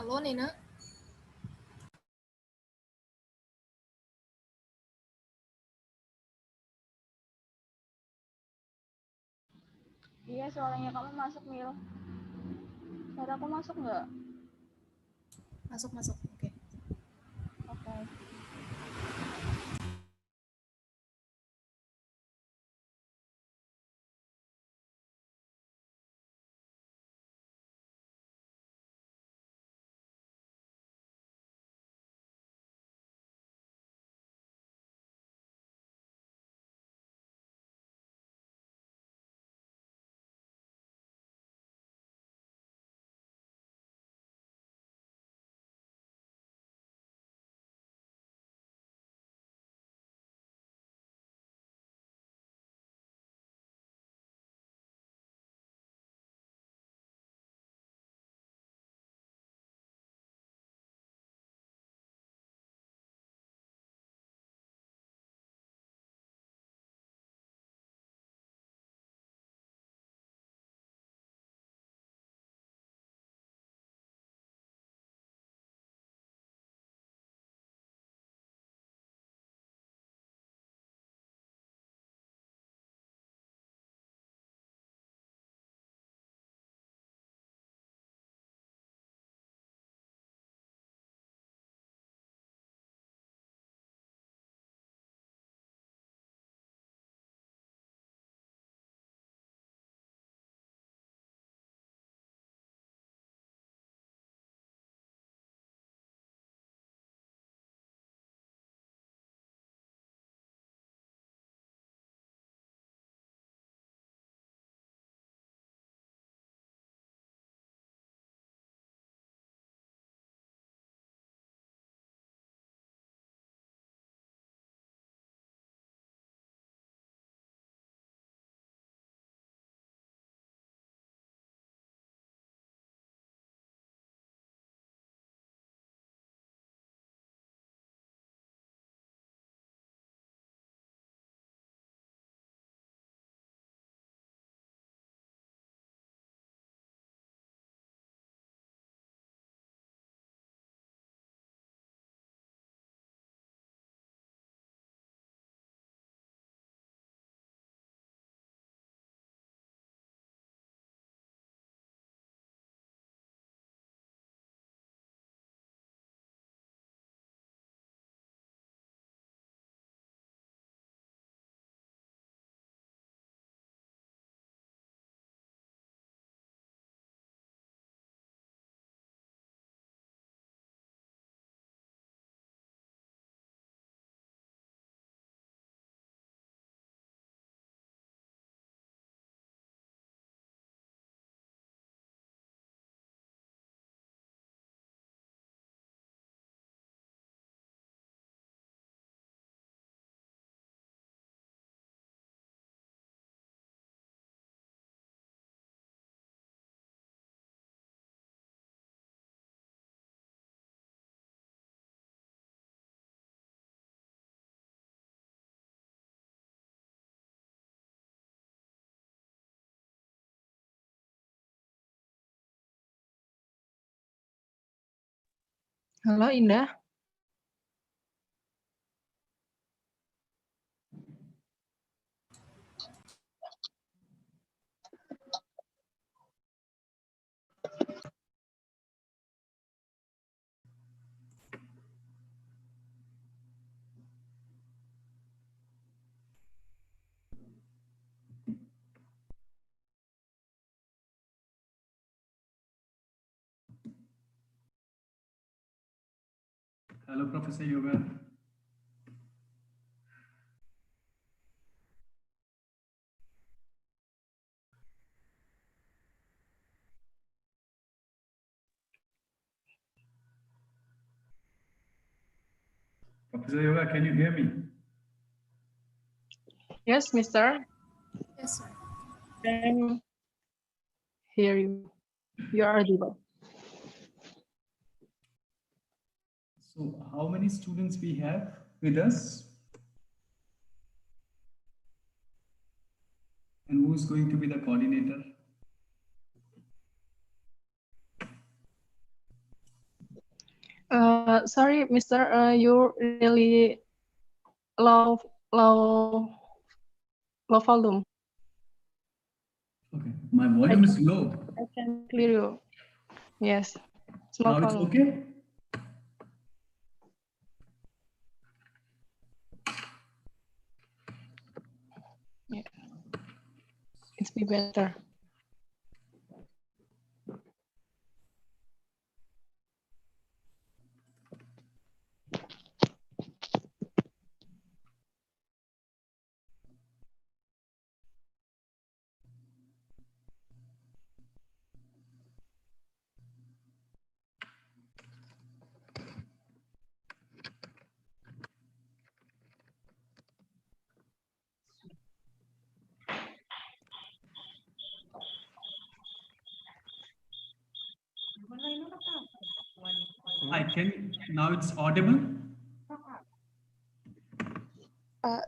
Halo Nina. Iya, suaranya kamu masuk, Mil. Suara aku masuk nggak? Masuk. Oke. Oke. Halo Indah. Hello, Professor Yoga. Professor Yoga, can you hear me? Yes, Mister. Yes, sir. I hear you. You are audible. So how many students we have with us? And who is going to be the coordinator? Sorry, Mister. You really low, low, low volume. Okay, my volume is low. I can clear you. Yes, small Now it's volume. okay? Yeah, it's be better. I can, now it's audible?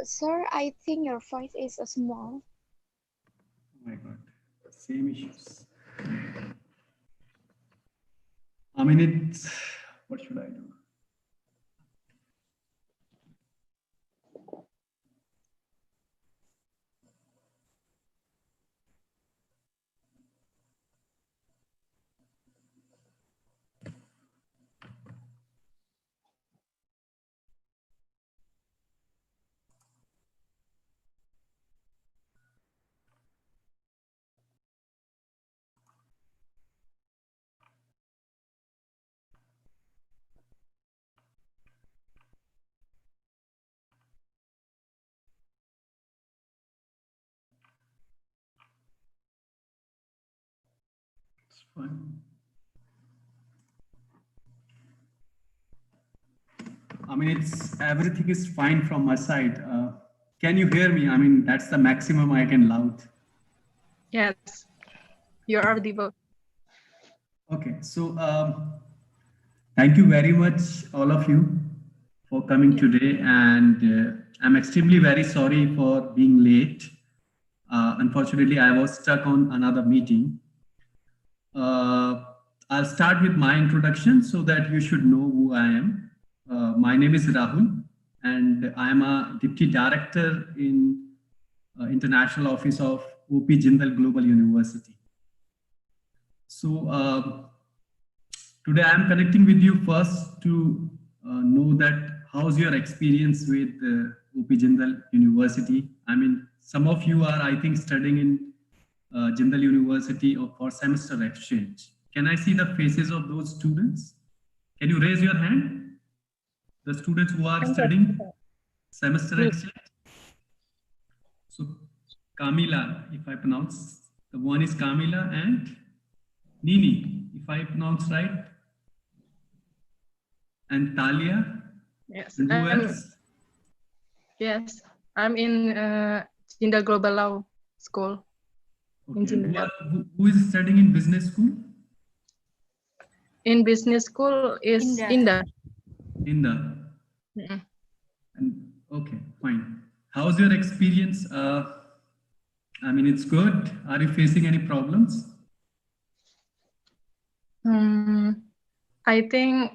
Sir, I think your voice is small. Oh my God, same issues. I mean, it's, what should I do? It's fine. I mean, it's, everything is fine from my side. Can you hear me? I mean, that's the maximum I can loud. Yes, you're audible. Okay, so thank you very much, all of you, for coming today. And I'm extremely very sorry for being late. Unfortunately, I was stuck on another meeting. I'll start with my introduction so that you should know who I am. My name is Rahul, and I'm a Deputy Director in International Office of OP Jindal Global University. So today I'm connecting with you first to know that how's your experience with OP Jindal University. I mean, some of you are, I think, studying in Jindal University or for semester exchange. Can I see the faces of those students? Can you raise your hand? The students who are studying semester exchange? So Kamila, if I pronounce, the one is Kamila and Nini, if I pronounce right. And Talia. Yes, And who else? Yes, I'm in Jindal Global Law School. Okay. Who is studying in business school? In business school is Indah. Indah. And okay, fine. How's your experience? I mean, it's good. Are you facing any problems? I think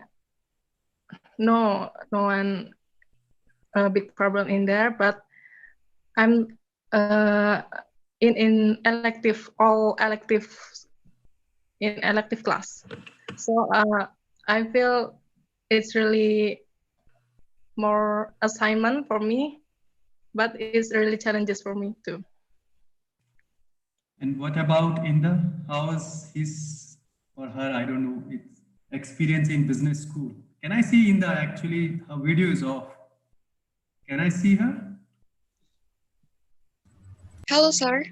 no one big problem in there, but I'm in elective, all electives in elective class. So I feel it's really more assignment for me, but it's really challenges for me too. And what about Indah? How was his or her, I don't know, its experience in business school? Can I see Indah? Actually, her video is off. Can I see her? Hello, sir.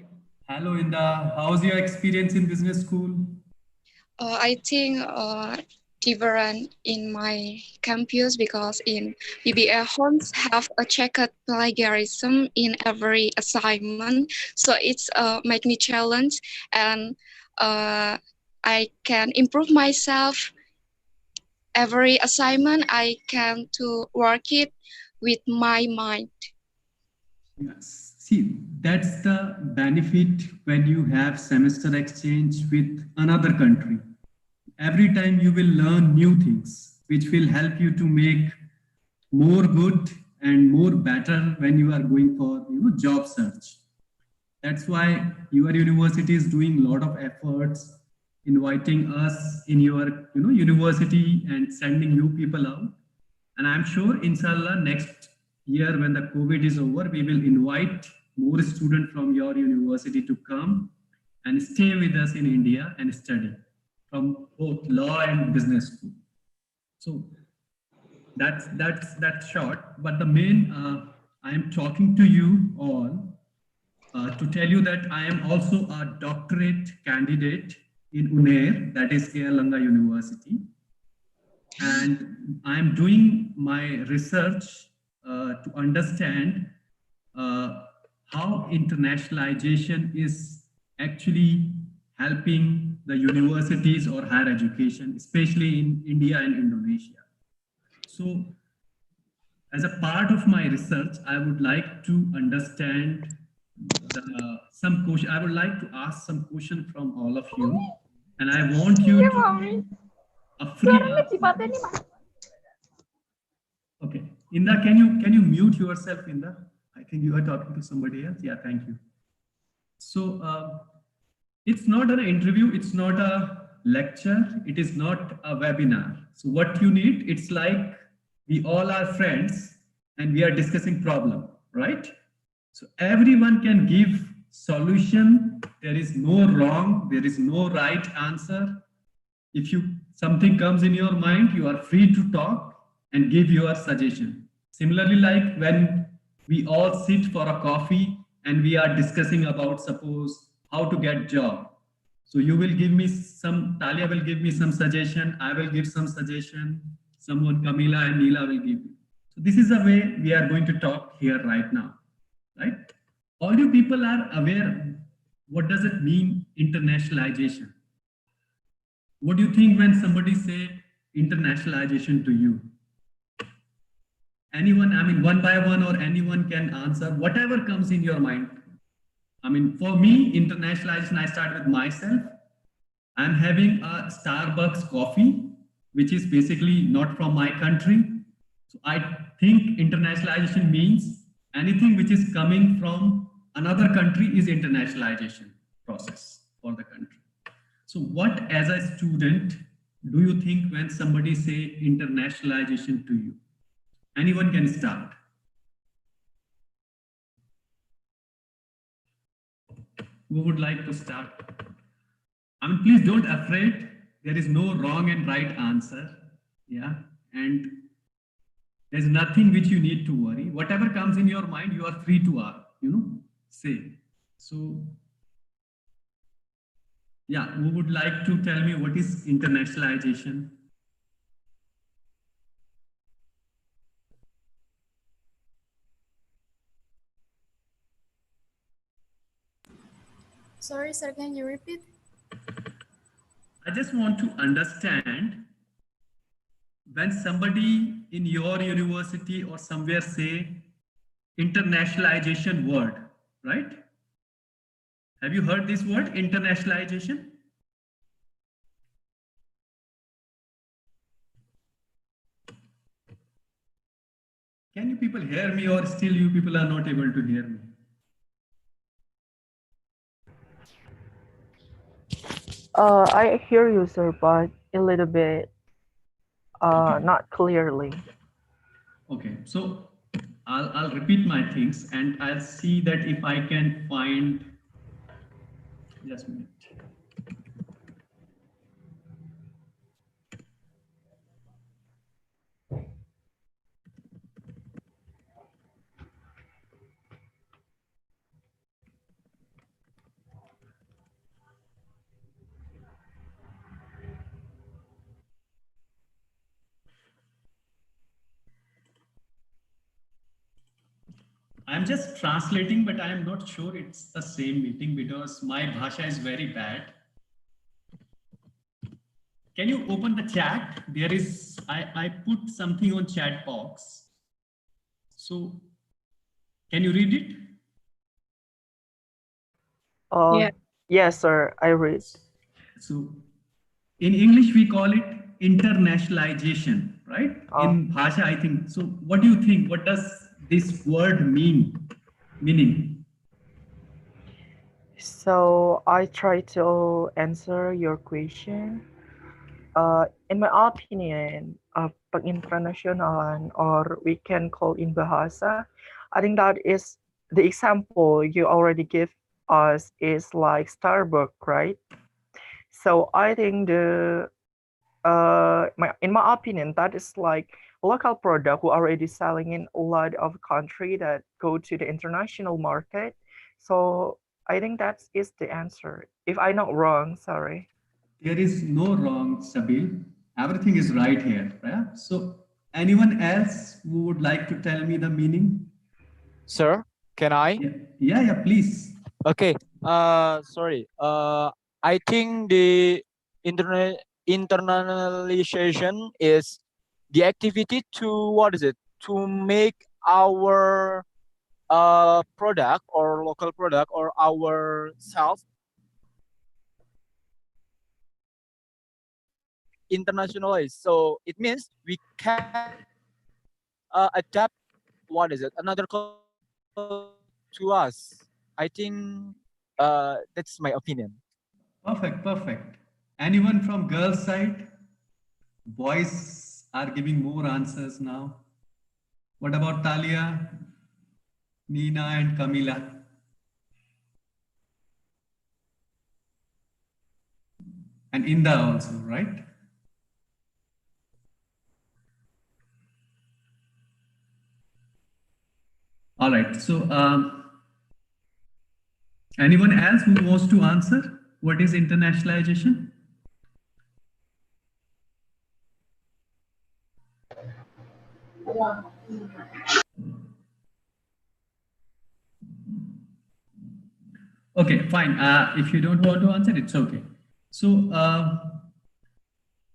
Hello, Indah. How's your experience in business school? I think different in my campus because in BBA homes have a checked plagiarism in every assignment, so it's make me challenge and I can improve myself. Every assignment I can to work it with my mind. Yes. See, that's the benefit when you have semester exchange with another country. Every time you will learn new things. which will help you to make more good and more better when you are going for job search. That's why your university is doing a lot of efforts, inviting us in your university and sending new people out. And I'm sure, inshallah, next year when the COVID is over, we will invite more students from your university to come and stay with us in India and study from both law and business school. So that's short. But the main, I am talking to you all to tell you that I am also a doctorate candidate in UNER, that is Kerala University. And I'm doing my research to understand how internationalization is actually helping the universities or higher education, especially in India and Indonesia. So as a part of my research, I would like to understand some question. I would like to ask some question from all of you, and I want you to give a free answer. Okay, Inda, can you mute yourself, Inda? I think you are talking to somebody else. Yeah, thank you. So it's not an interview. It's not a lecture. It is not a webinar. So what you need, it's like we all are friends and we are discussing problem, right? So everyone can give solution. There is no wrong. There is no right answer. If something comes in your mind, you are free to talk and give your suggestion. Similarly, like when we all sit for a coffee and we are discussing about, suppose, how to get job. So you will give me some, Talia will give me some suggestion. I will give some suggestion. Someone, Camila and Neela will give me. So this is the way we are going to talk here right now, right? All you people are aware, what does it mean, internationalization? What do you think when somebody say internationalization to you? Anyone, I mean, one by one, or anyone can answer whatever comes in your mind. I mean, for me, internationalization, I start with myself. I'm having a Starbucks coffee, which is basically not from my country. So I think internationalization means anything which is coming from another country is internationalization process for the country. So what, as a student, do you think when somebody say internationalization to you? Anyone can start. Who would like to start? I mean, please don't afraid. There is no wrong and right answer. Yeah. And there's nothing which you need to worry. Whatever comes in your mind, you are free to, say. So, yeah, who would like to tell me what is internationalization? Sorry, sir, can you repeat? I just want to understand when somebody in your university or somewhere say internationalization word, right? Have you heard this word, internationalization? Can you people hear me, or still you people are not able to hear me? I hear you, sir, but a little bit, Okay. not clearly. Okay, so I'll repeat my things and I'll see that if I can find, just a minute. I'm just translating, but I am not sure it's the same meeting because my bhasha is very bad. Can you open the chat? There is, I put something on chat box. So can you read it? Yeah. Yes, sir, I read. So in English, we call it internationalization, right? Oh. In Bhasha, I think. So what do you think? What does this word meaning? So I try to answer your question. In my opinion, pag-internationalan, or we can call in bahasa, I think that is the example you already give us is like Starbucks, right? So I think in my opinion, that is like local product who already selling in a lot of country that go to the international market. So I think that is the answer. If I'm not wrong, sorry. There is no wrong, Sabil. Everything is right here. Yeah? So anyone else who would like to tell me the meaning? Sir, can I? Yeah, please. Okay. Sorry. I think the internalization is the activity to what is it? To make our product or local product or our self internationalized. So it means we can adapt what is it? Another culture to us. I think that's my opinion. Perfect. Anyone from girls' side? Boys are giving more answers now. What about Talia, Nina, and Camila? And Inda also, right? All right. So, anyone else who wants to answer? What is internationalization? Okay, fine. If you don't want to answer, it's okay. So,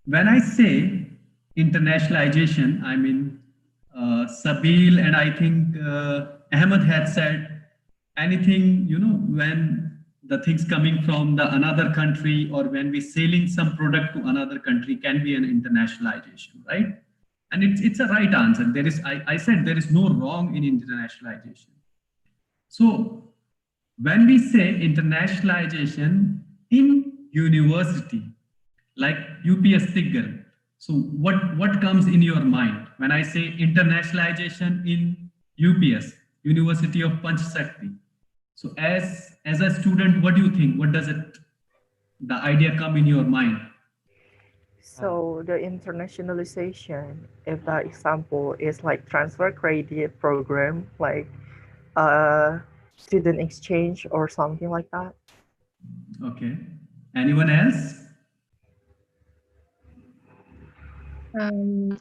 when I say internationalization, I mean Sabil and I think Ahmed had said anything, when the things coming from the another country or when we selling some product to another country can be an internationalization, right? And it's a right answer. I said there is no wrong in internationalization. So when we say internationalization in university, like UPS Tegal, so what comes in your mind when I say internationalization in UPS, University of Pancasakti? So as a student, what do you think? What does the idea come in your mind? So the internationalization, if the example is like transfer credit program, like student exchange or something like that. Okay. Anyone else?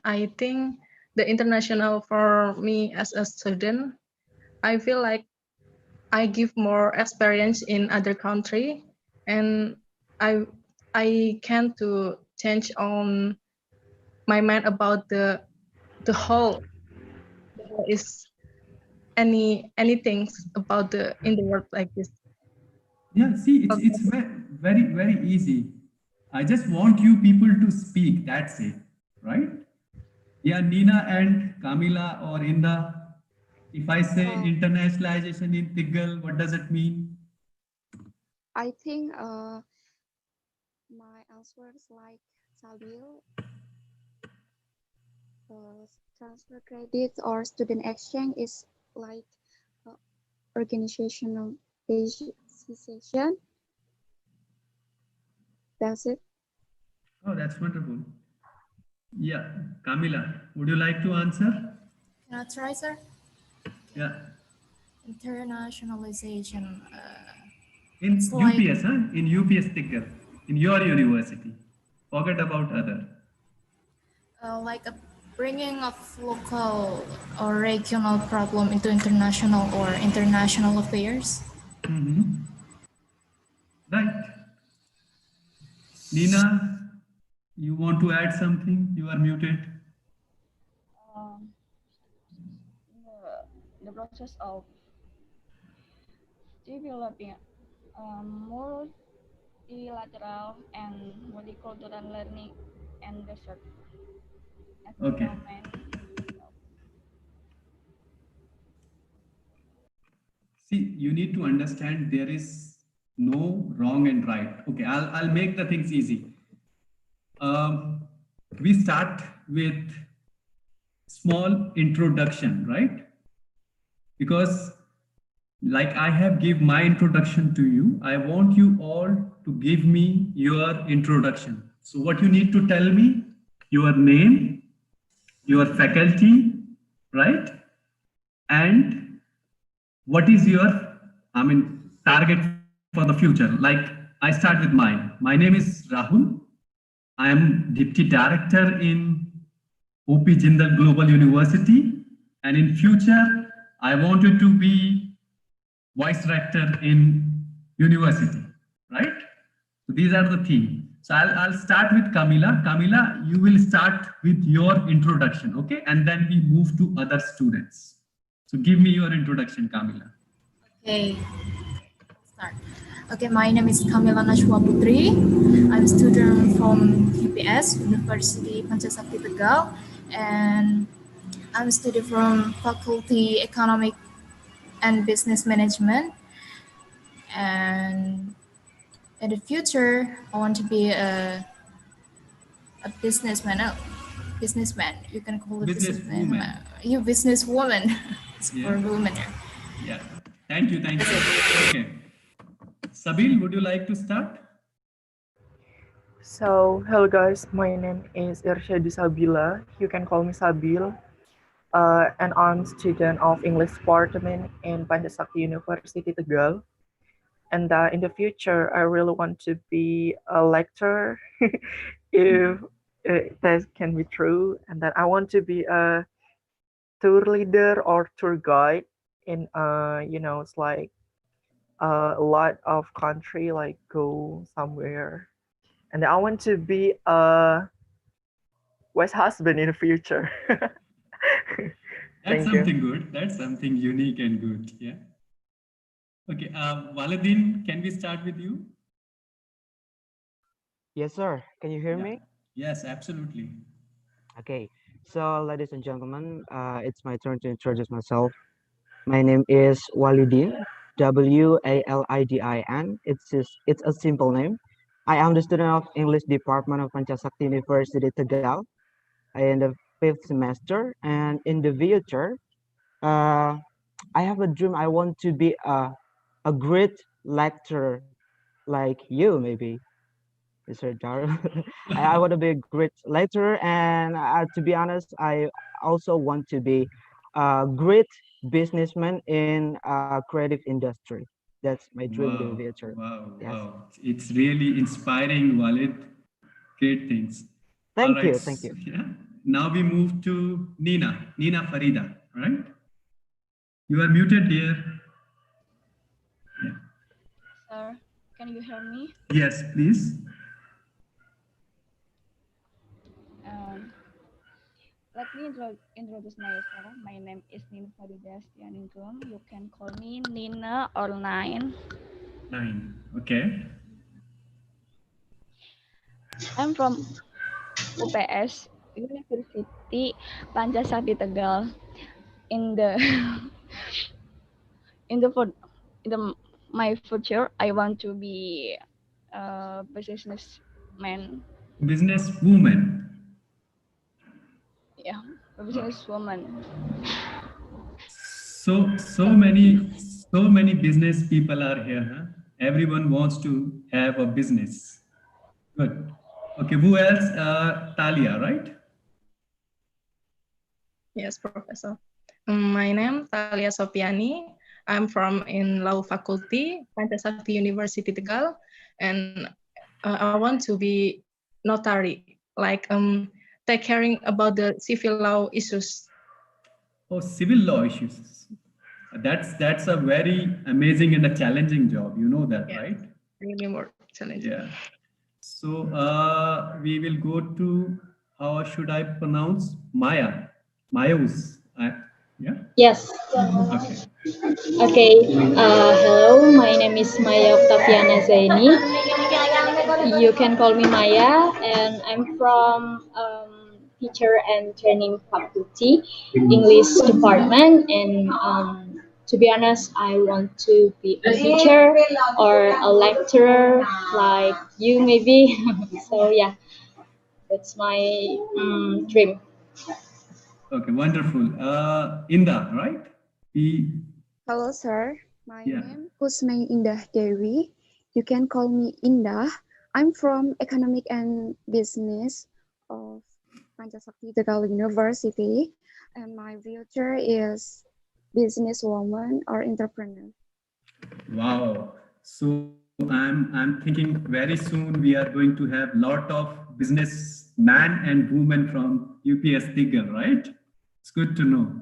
I think the international for me as a student, I feel like I give more experience in other country, and I can to change on my mind about the whole is any things about the in the world like this. Yeah, see, it's very easy. I just want you people to speak. That's it, right? Yeah, Nina and Camila or Inda. If I say internationalization in Tegal, what does it mean? I think my answer is like Sabil, transfer credit or student exchange is like organizational association. That's it. Oh, that's wonderful. Yeah, Camila, would you like to answer? Can I try, sir? Yeah, Internationalization. in It's like UPS, huh? In UPS Tegal, in your university. Forget about other. like a bringing of local or regional problem into international or international affairs. Mm-hmm. Right. Nina, you want to add something? You are muted. Um, the process of developing multilateral and multicultural learning and desert Okay. environment. See, you need to understand there is no wrong and right. Okay, I'll make the things easy. We start with small introduction, right? Because like I have give my introduction to you, I want you all to give me your introduction. So what you need to tell me, your name, your faculty, right? And what is your, target for the future? Like I start with mine. My name is Rahul. I am Deputy Director in OP Jindal Global University. And in future, I wanted to be Vice Rector in university, right? So these are the themes. So I'll start with Camila. Camila, you will start with your introduction, okay? And then we move to other students. So give me your introduction, Camila. Okay, start. Okay, my name is Kamila Najwa Putri. I'm a student from UPS, University Pancasakti Tegal, and I'm a student from Faculty Economic and Business Management. And in the future, I want to be a businessman. Oh, businessman. You can call it businessman. Businesswoman. You businesswoman. It's Yeah. for women here. Yeah. Thank you. Thank you. Okay. Sabil, would you like to start? So, hello guys, my name is Irsyadi Sabila. You can call me Sabil. And I'm student of English Department in Pancasakti University Tegal. And in the future, I really want to be a lecturer, if that can be true. And that I want to be a tour leader or tour guide in, it's like a lot of country, like go somewhere. And I want to be a wife's husband in the future. That's Thank you. something good. That's something unique and good. Yeah. Okay. Waladin, can we start with you? Yes, sir. Can you hear Yeah. me? Yes, absolutely. Okay. So, ladies and gentlemen, it's my turn to introduce myself. My name is Walidin, Walidin. It's a simple name. I am the student of English Department of Pancasakti University Tegal. I am in the fifth semester, and in the future, uh, I have a dream. I want to be a great lecturer like you, maybe. Mr. Darrell. I want to be a great lecturer, and to be honest, I also want to be a great businessman in creative industry. That's my dream in the Wow. future. Wow. Yes. Wow. It's really inspiring, Walid. Great things. All Thank right. you. Thank you. Yeah. Now we move to Nina. Nina Farida, right? You are muted, dear. Yeah. Sir, can you hear me? Yes, please. Let me introduce myself. My name is Nina Farida Stianingrum. You can call me Nina or Nine. 9. Okay. I'm from UPS, University Pancasakti Tegal. In the in the for in the my future, I want to be a businessman. Businesswoman. Yeah, a businesswoman. So many business people are here, huh? Everyone wants to have a business. Good. Okay, who else? Talia, right? Yes, Professor. My name Talia Sopiani. I'm from in Law Faculty, Pancasakti University Tegal, and I want to be notary, like take caring about the civil law issues. Oh, civil law issues. That's a very amazing and a challenging job. You know that, Yeah. right? Really more challenging. Yeah. So we will go to, how should I pronounce? Maya. Mayus. Yeah. Yes. Okay. Okay. Hello, my name is Maya Octaviana Zaini. You can call me Maya, and I'm from Teacher and Training Faculty, English Department. And to be honest, I want to be a teacher or a lecturer like you, maybe. So yeah, that's my dream. Okay, wonderful. Inda, right? Hello, sir. My Yeah. name is Indah Dewi. You can call me Indah. I'm from Economic and Business of Pancasakti Tegal University, and my future is businesswoman or entrepreneur. Wow. So I'm thinking very soon we are going to have lot of businessmen and women from UPS Tegal, right? It's good to know.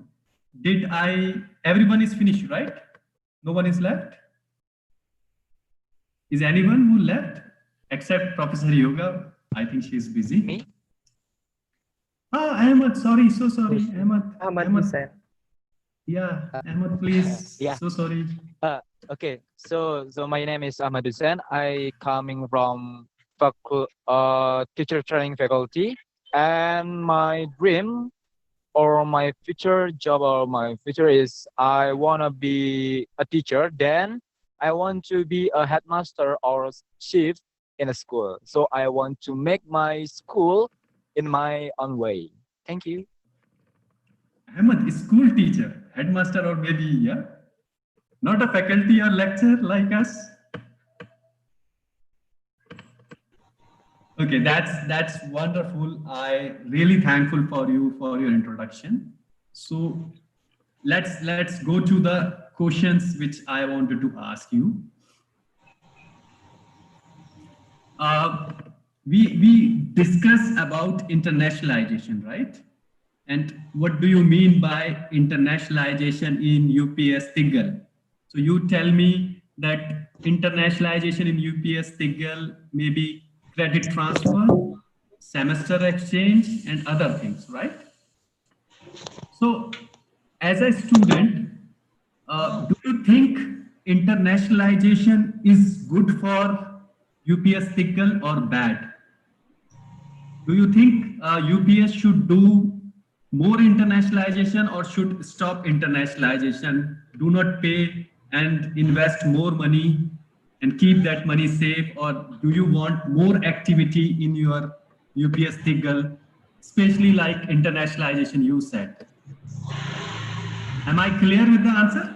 Everyone is finished, right? No one is left? Is anyone who left except Professor Yoga? I think she's busy. Me? Ahmad, sorry, so sorry. Ahmad Hussain. Yeah, Ahmad, please. Yeah. So sorry. Okay. So my name is Ahmad Hussain. I coming from teacher training faculty, and my dream or my future job or my future is I wanna be a teacher. Then I want to be a headmaster or chief in a school. So I want to make my school in my own way. Thank you. Ahmad, school teacher, headmaster, or maybe, yeah, not a faculty or lecturer like us. Okay, that's wonderful. I really thankful for you for your introduction. So let's go to the questions which I wanted to ask you. We discuss about internationalization, right? And what do you mean by internationalization in UPS Tegal? So you tell me that internationalization in UPS Tegal may be credit transfer, semester exchange, and other things, right? So as a student, do you think internationalization is good for UPS Tegal or bad? Do you think UPS should do more internationalization or should stop internationalization? Do not pay and invest more money and keep that money safe? Or do you want more activity in your UPS Tegal, especially like internationalization you said? Am I clear with the answer?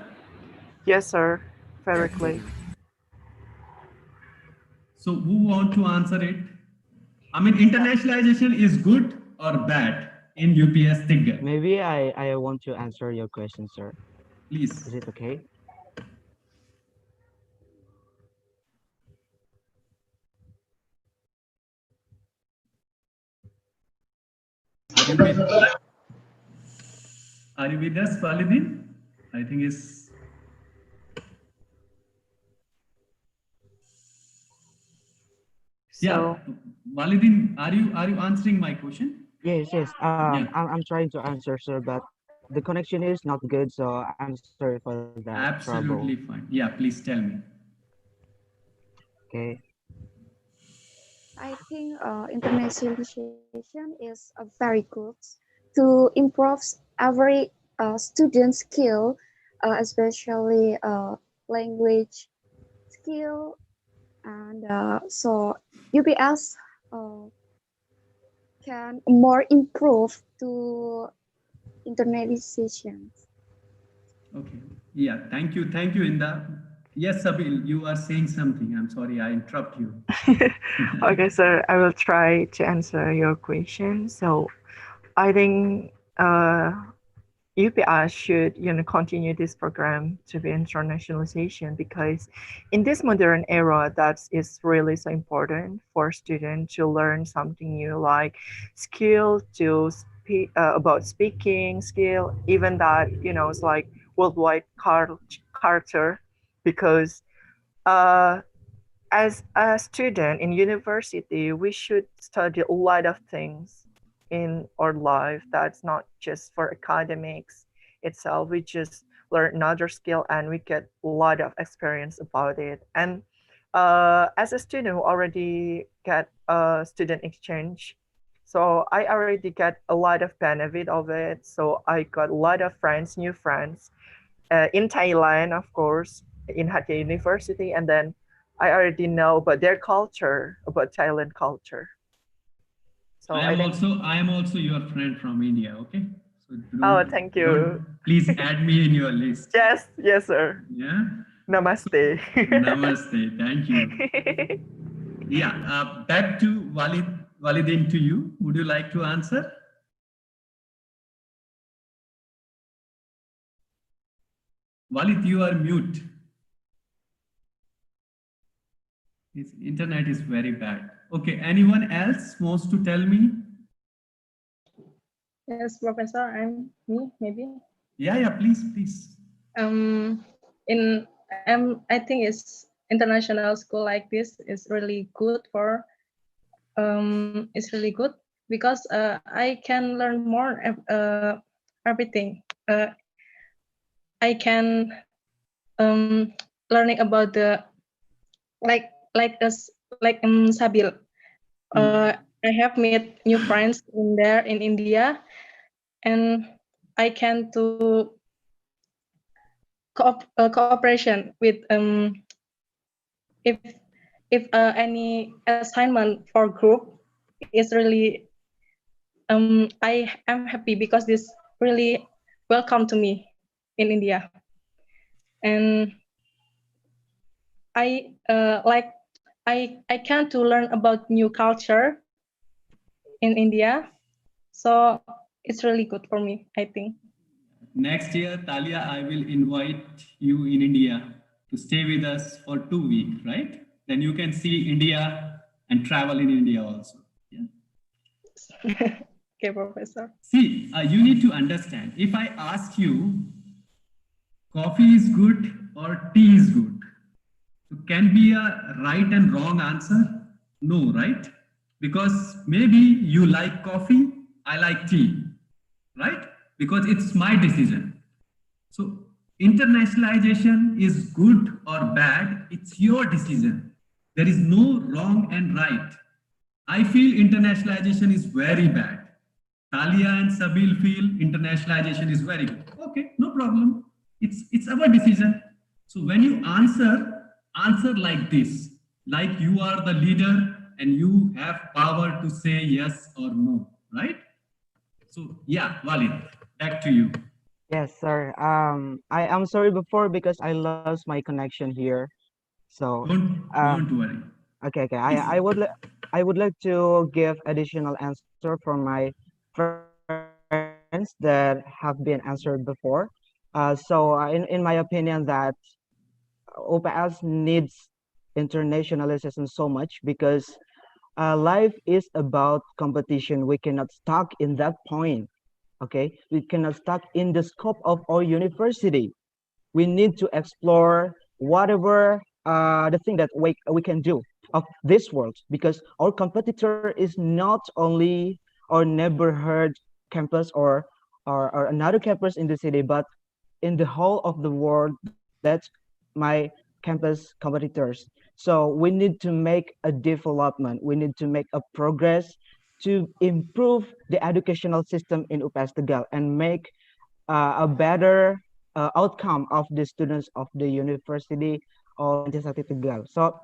Yes, sir. Very clear. So who want to answer it? I mean, internationalization is good or bad in UPS Tegal? Maybe I want to answer your question, sir. Please. Is it okay? Are you with us, Walidin? I think it's yeah. Walidin, are you answering my question? Yes, yes. Yeah. I'm trying to answer, sir, but the connection is not good, so I'm sorry for that trouble. Absolutely fine. Yeah, please tell me. Okay. I think internationalization is very good to improve every student skill, especially language skill, and so UPS uh, can more improve to internationalization. Okay. Yeah. Thank you. Thank you, Inda. Yes, Sabil, you are saying something. I'm sorry, I interrupt you. Okay, sir. I will try to answer your question. So, I think UPI should continue this program to be internationalization because in this modern era that is really so important for students to learn something new like skill to speak about speaking skill even that it's like worldwide culture because uh, as a student in university, we should study a lot of things in our life. That's not just for academics itself. We just learn another skill and we get a lot of experience about it. And As a student who already got a student exchange, so I already got a lot of benefit of it. So I got a lot of friends, new friends, in Thailand, of course, in Hatay University, and then I already know about their culture, about Thailand culture. So I think. I am also your friend from India. Okay, so Oh, thank you. please add me in your list. Yes, yes, sir. Yeah. Namaste. Namaste. Thank you. Yeah. Back to Walidin, to you. Would you like to answer? Walid, you are mute. His internet is very bad. Okay. Anyone else wants to tell me? Yes, Professor, I'm me, maybe. Yeah, please, please. In I think it's international school like this is really good for it's really good because I can learn more everything. I can learning about the like us like Sabil. I have made new friends in there in India, and I can to cooperation with if any assignment for group is really I am happy because this really welcome to me in India, and I like I can to learn about new culture in India, so it's really good for me, I think. Next year, Talia, I will invite you in India to stay with us for 2 weeks, right? Then you can see India and travel in India also. Yeah. Okay, Professor. See, you need to understand, if I ask you, coffee is good or tea is good, so can be a right and wrong answer? No, right? Because maybe you like coffee, I like tea, right? Because it's my decision. So internationalization is good or bad, it's your decision. There is no wrong and right. I feel internationalization is very bad. Talia and Sabil feel internationalization is very good. Okay, no problem. It's our decision. So when you answer like this, like you are the leader and you have power to say yes or no, right? So yeah, Walid, back to you. Yes, sir. I am sorry before because I lost my connection here. So, Don't worry. okay. I would like to give additional answer from my friends that have been answered before. In my opinion, that OPS needs internationalization so much because life is about competition. We cannot stuck in that point. Okay, we cannot stuck in the scope of our university. We need to explore whatever the thing that we can do of this world because our competitor is not only our neighborhood campus or another campus in the city, but in the whole of the world. That's my campus competitors. So we need to make a development. We need to make a progress to improve the educational system in UPS Tegal and make a better outcome of the students of the University of Pancasakti Tegal. So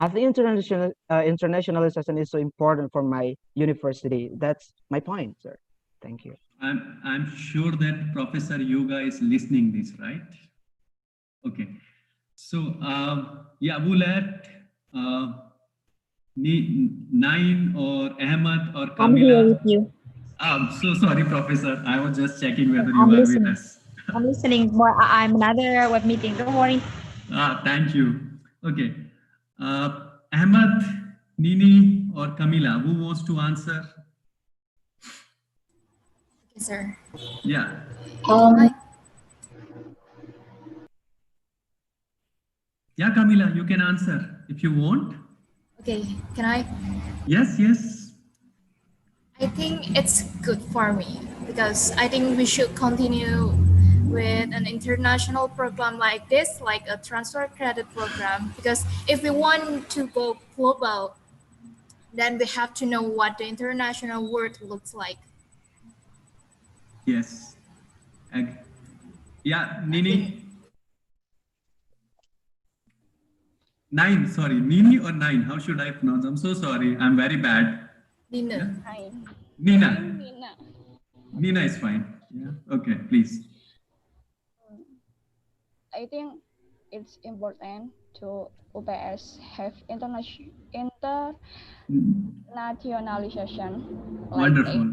I think internationalization is so important for my university. That's my point, sir. Thank you. I'm sure that Professor Yoga is listening this, right? Okay. So yeah, we'll let Nain or Ahmad or I'm here with Kamila. you. I'm so sorry, Professor. I was just checking whether I'm you are with listening. us. I'm listening. But I'm another web meeting. Don't worry. Thank you. Okay. Ahmad, Nini, or Kamila, who wants to answer? Okay, sir. Yeah. Yeah, Kamila, you can answer if you want. Okay, can I? Yes, yes. I think it's good for me because I think we should continue with an international program like this, like a transfer credit program. Because if we want to go global, then we have to know what the international world looks like. Yes. Yeah, Nini. Nine, sorry, Nini or Nine? How should I pronounce? I'm so sorry. I'm very bad. Nina. Yeah? Hi. Nina. Nina. Nina is fine. Yeah. Okay, please. I think it's important to UPS have internationalization like Wonderful.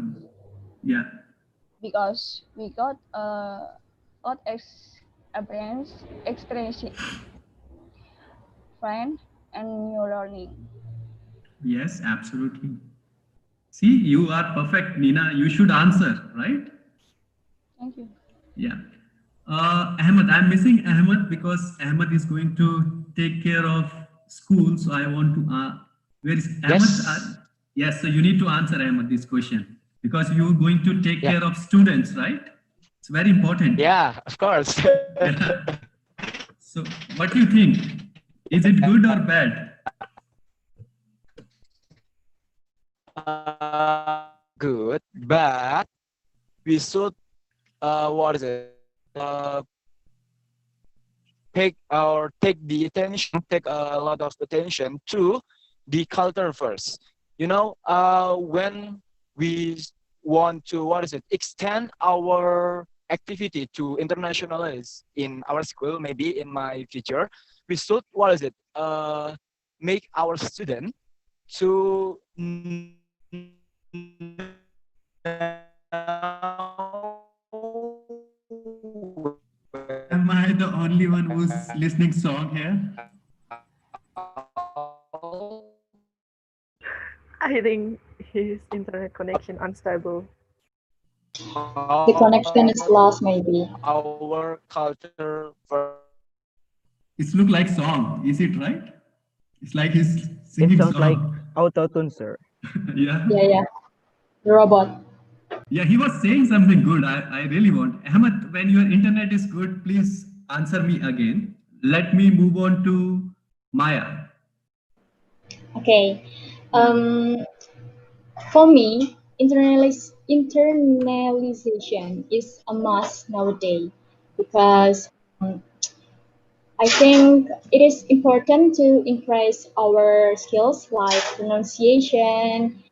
Yeah. because we got lot experience, friend and new learning. Yes, absolutely. See, you are perfect, Nina. You should answer, right? Thank you. Yeah. Ahmed, I'm missing Ahmed because Ahmed is going to take care of school. So I want to, where is Ahmed? Yes. Yes, so you need to answer Ahmed this question because you're going to take Yeah. care of students, right? It's very important. Yeah, of course. Yeah. So what do you think? Is it good or bad? Good, but we should what is it? Take the attention, take a lot of attention to the culture first. You know, when we want to extend our activity to internationalize in our school, maybe in my future, we should make our student to Am I the only one who's listening song here? I think his internet connection unstable. The connection is lost, maybe. Our culture It look like song, is it right? It's like he's It singing sounds like song. auto-tune, sir. Yeah. Yeah. The robot. Yeah, he was saying something good. I really want. Ahmed, when your internet is good, please answer me again. Let me move on to Maya. Okay. For me, internalization is a must nowadays because I think it is important to increase our skills like pronunciation,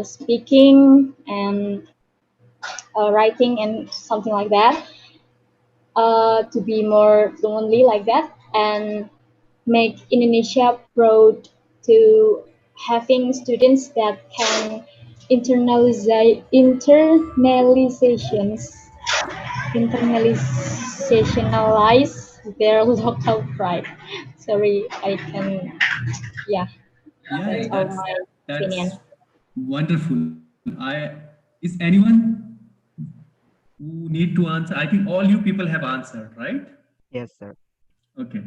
speaking, and writing, and something like that. To be more fluently like that and make Indonesia proud to having students that can internationalize their local pride. Sorry, I can, yeah, Yeah, that's yeah, all my opinion. that's wonderful. Is anyone who need to answer? I think all you people have answered, right? Yes, sir. Okay.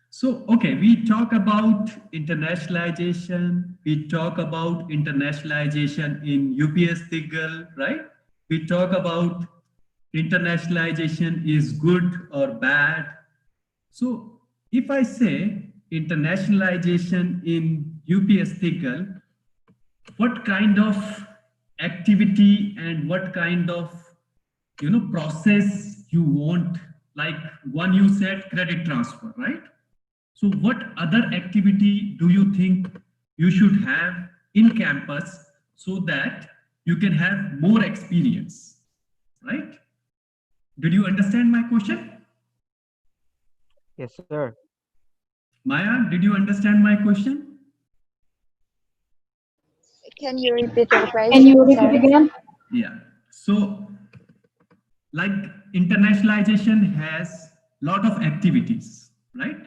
So, okay, we talk about internationalization. We talk about internationalization in UPS Tegal, right? We talk about internationalization is good or bad. So, if I say internationalization in UPS Tegal, what kind of activity and what kind of process you want? Like one you said credit transfer, right? So what other activity do you think you should have in campus so that you can have more experience, right? Did you understand my question? Yes, sir. Maya, did you understand my question? Can you repeat your question? Can you repeat Sorry. again? Yeah. So like internationalization has lot of activities, right?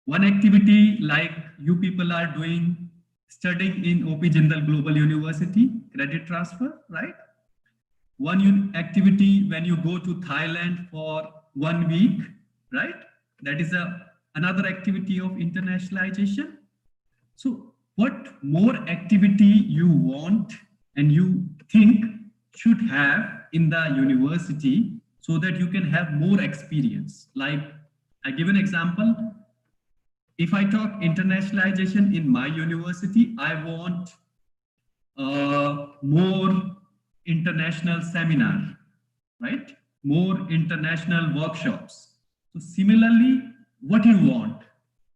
One activity like you people are doing studying in OP Jindal Global University, credit transfer, right? One activity when you go to Thailand for 1 week, right? That is another activity of internationalization. So what more activity you want and you think should have in the university so that you can have more experience. Like I give an example. If I talk internationalization in my university, I want more international seminar, right? More international workshops. So similarly, what you want,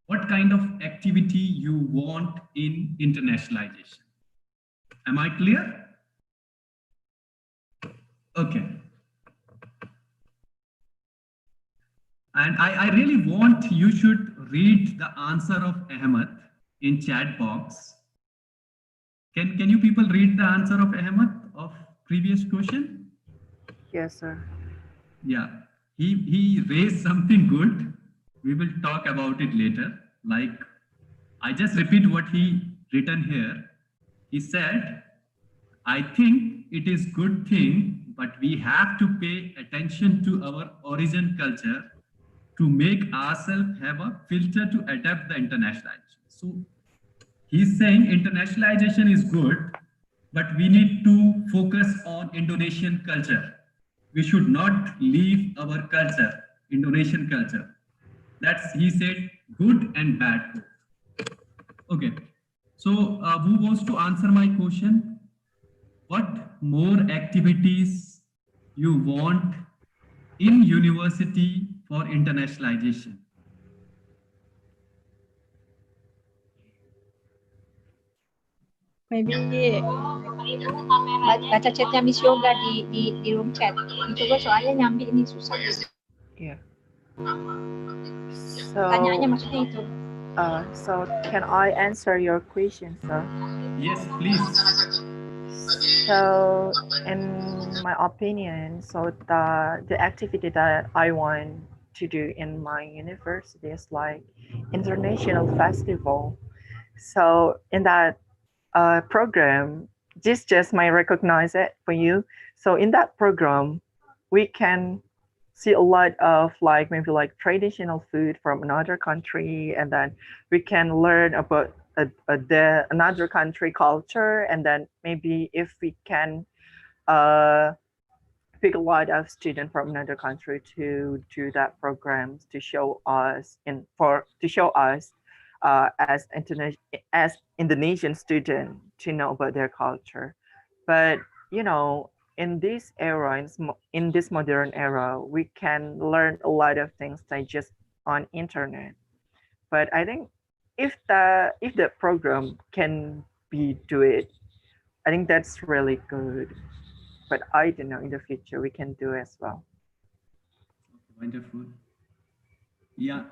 what kind of activity you want in internationalization. Am I clear? Okay. And I really want you should read the answer of Ahmed in chat box. Can you people read the answer of Ahmed of previous question? Yes, sir. Yeah, he raised something good. We will talk about it later. Like, I just repeat what he written here. He said, I think it is good thing, but we have to pay attention to our origin culture to make ourselves have a filter to adapt the internationalization. So he's saying internationalization is good, but we need to focus on Indonesian culture. We should not leave our culture, Indonesian culture. That's, he said, good and bad. Okay. So who wants to answer my question? What more activities you want in university for internationalization? Maybe baca chatnya Miss Yoga di room chat. Coba soalnya nyambi ini susah. Yeah. Tanyanya maksudnya itu. So can I answer your question, sir? Yes, please. So in my opinion, so the activity that I want to do in my university is like international festival. So in that program, this just might recognize it for you. So in that program, we can see a lot of like maybe like traditional food from another country, and then we can learn about another country culture, and then maybe if we can uh, pick a lot of students from another country to do that programs to show us as Indonesian student to know about their culture. But you know, in this era, in this modern era, we can learn a lot of things like just on internet. But I think if the program can be do it, I think that's really good. But I don't know, in the future we can do as well. Wonderful. Yeah.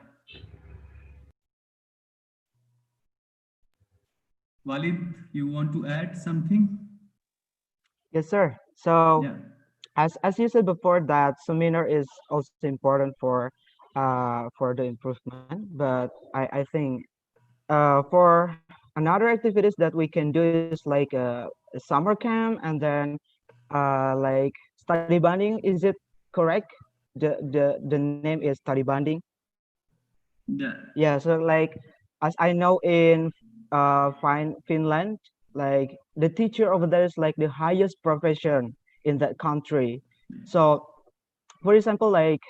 Walid, you want to add something? Yes, sir. So Yeah. as you said before, that seminar is also important for the improvement. But I think for another activities that we can do is like a summer camp, and then like study bonding. Is it correct? The name is study bonding. Yeah. Yeah. So like as I know in Finland, like the teacher over there is like the highest profession in that country. So for example, like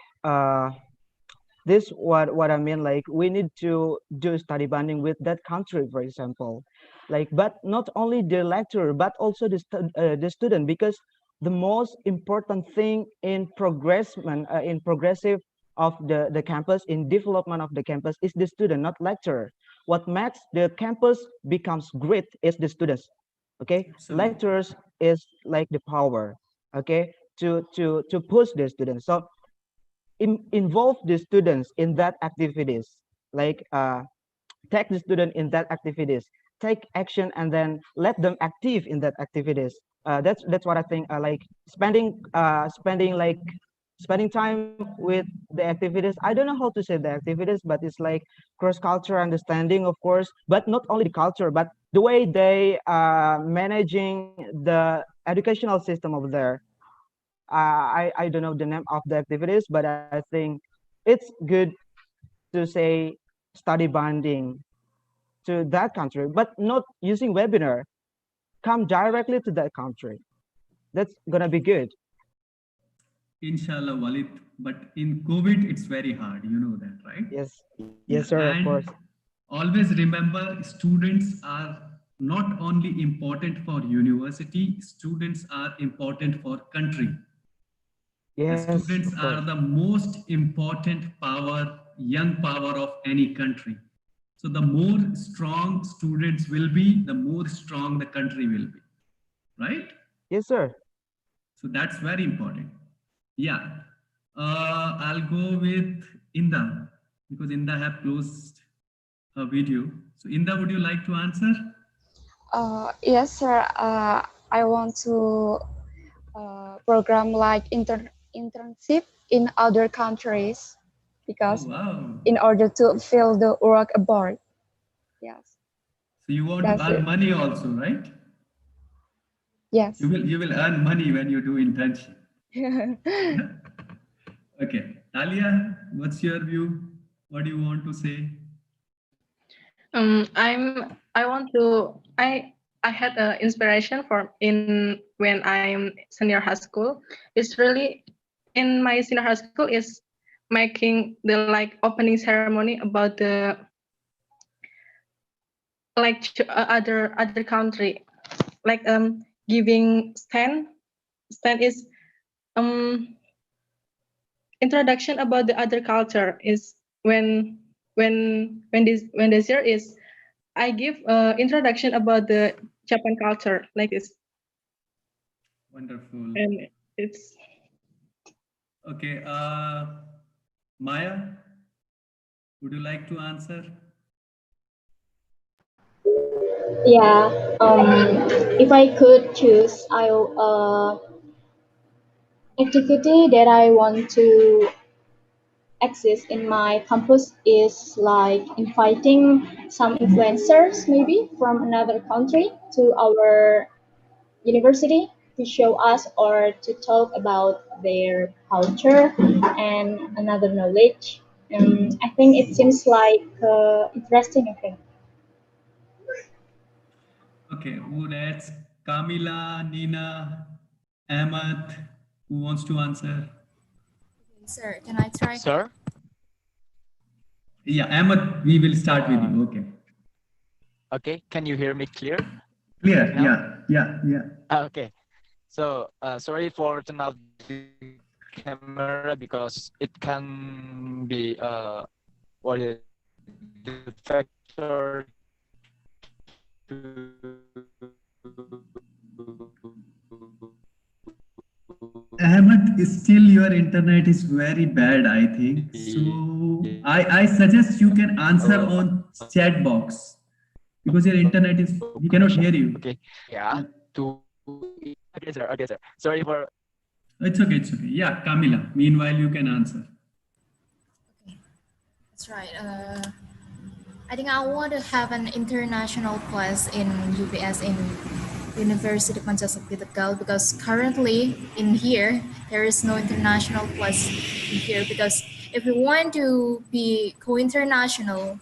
this what I mean, like we need to do study bonding with that country, for example, like, but not only the lecturer but also the student, because the most important thing in progressive of the campus, in development of the campus, is the student, not lecturer. What makes the campus becomes great is the students. Okay. Absolutely. Lecturers is like the power, okay, to push the students. So involve the students in that activities, like take the student in that activities, take action, and then let them active in that activities. That's what I think. Like spending time with the activities. I don't know how to say the activities, but it's like cross cultural understanding, of course, but not only the culture, but the way they managing the educational system over there. I don't know the name of the activities, but I think it's good to say study bonding to that country, but not using webinar. Come directly to that country. That's gonna be good. Inshallah, Walid. But in COVID, it's very hard. You know that, right? Yes, Yeah. yes, sir, of course. And always remember, students are not only important for university, students are important for country. The Yes, students of are course. the most important power, young power of any country. So the more strong students will be, the more strong the country will be, right? Yes, sir. So that's very important. Yeah. I'll go with Inda because Inda have closed her video. So Inda, would you like to answer? Yes, sir. I want to program like internship in other countries Oh, because wow. in order to fill the work abroad. Yes, So you want to that's earn it. money also, right? Yes. You will earn money when you do internship. Okay. Talia, what's your view? What do you want to say? I had an inspiration for in when I'm senior high school. It's really in my senior high school is making the like opening ceremony about the other country, like giving stand is um introduction about the other culture is when this year is I give introduction about the Japan culture like this, Wonderful. and it's Okay. Maya, would you like to answer? Yeah. If I could choose, activity that I want to exist in my campus is like inviting some influencers maybe from another country to our university to show us or to talk about their culture and another knowledge. I think it seems like interesting. Okay. Okay. Who that's Kamila, Nina, Ahmad. Who wants to answer? Sir, can I try? Sir? Yeah, Ahmad, we will start with you. Okay. Okay, can you hear me clear Clear. now? Yeah. Okay. So sorry for turn off the camera because it can be what is the factor to Ahmed, still your internet is very bad, I think. So I suggest you can answer on chat box because your internet is, we cannot hear you. Okay. Yeah. Yeah. To okay, sir. Okay, sir. Sorry for It's okay. Yeah, Kamila. Meanwhile, you can answer. That's right. I think I want to have an international class in UPS in University Pancasakti Tegal because currently in here there is no international class in here because if we want to be co-international,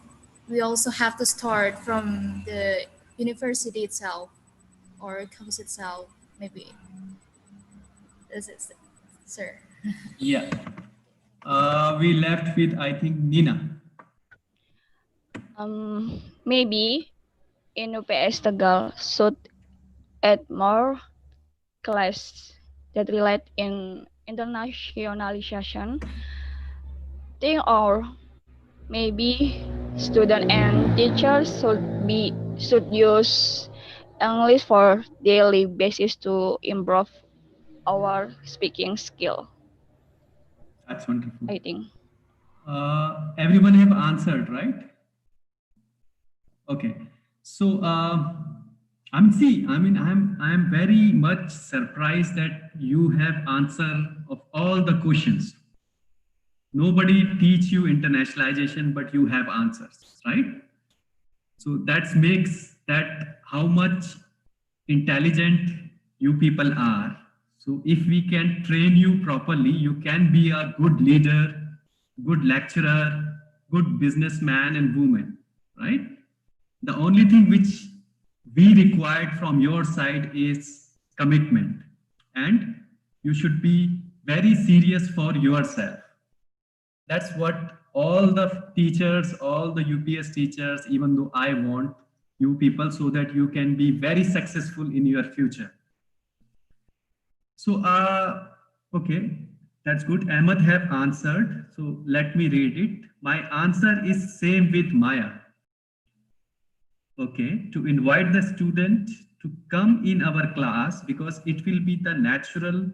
we also have to start from the university itself or campus itself. Maybe this is it, sir. Yeah. We left with, I think, Nina. Maybe in UPS Tegal should add more class that relate in internationalization thing, or maybe student and teachers should use English for daily basis to improve our speaking skill, That's wonderful. I think. Everyone have answered, right? Okay. So I'm very much surprised that you have answer of all the questions. Nobody teach you internationalization, but you have answers, right? So that makes that how much intelligent you people are. So if we can train you properly, you can be a good leader, good lecturer, good businessman and woman, right? The only thing which we required from your side is commitment, and you should be very serious for yourself. That's what all the teachers, all the UPS teachers, even though I want you people so that you can be very successful in your future. So, okay, that's good. Ahmed have answered. So let me read it. My answer is same with Maya. Okay, to invite the student to come in our class because it will be the natural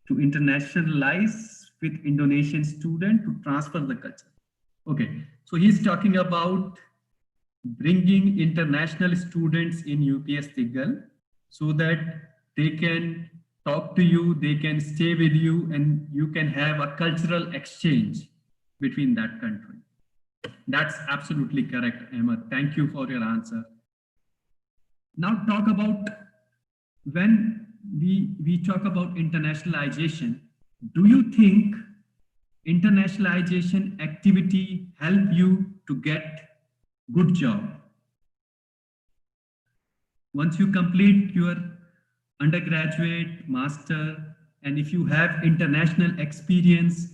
to internationalize with Indonesian student to transfer the culture. Okay, so he's talking about bringing international students in UPS Tegal so that they can talk to you, they can stay with you, and you can have a cultural exchange between that country. That's absolutely correct, Ahmed. Thank you for your answer. Now talk about when we talk about internationalization, do you think internationalization activity help you to get good job? Once you complete your undergraduate, master, and if you have international experience,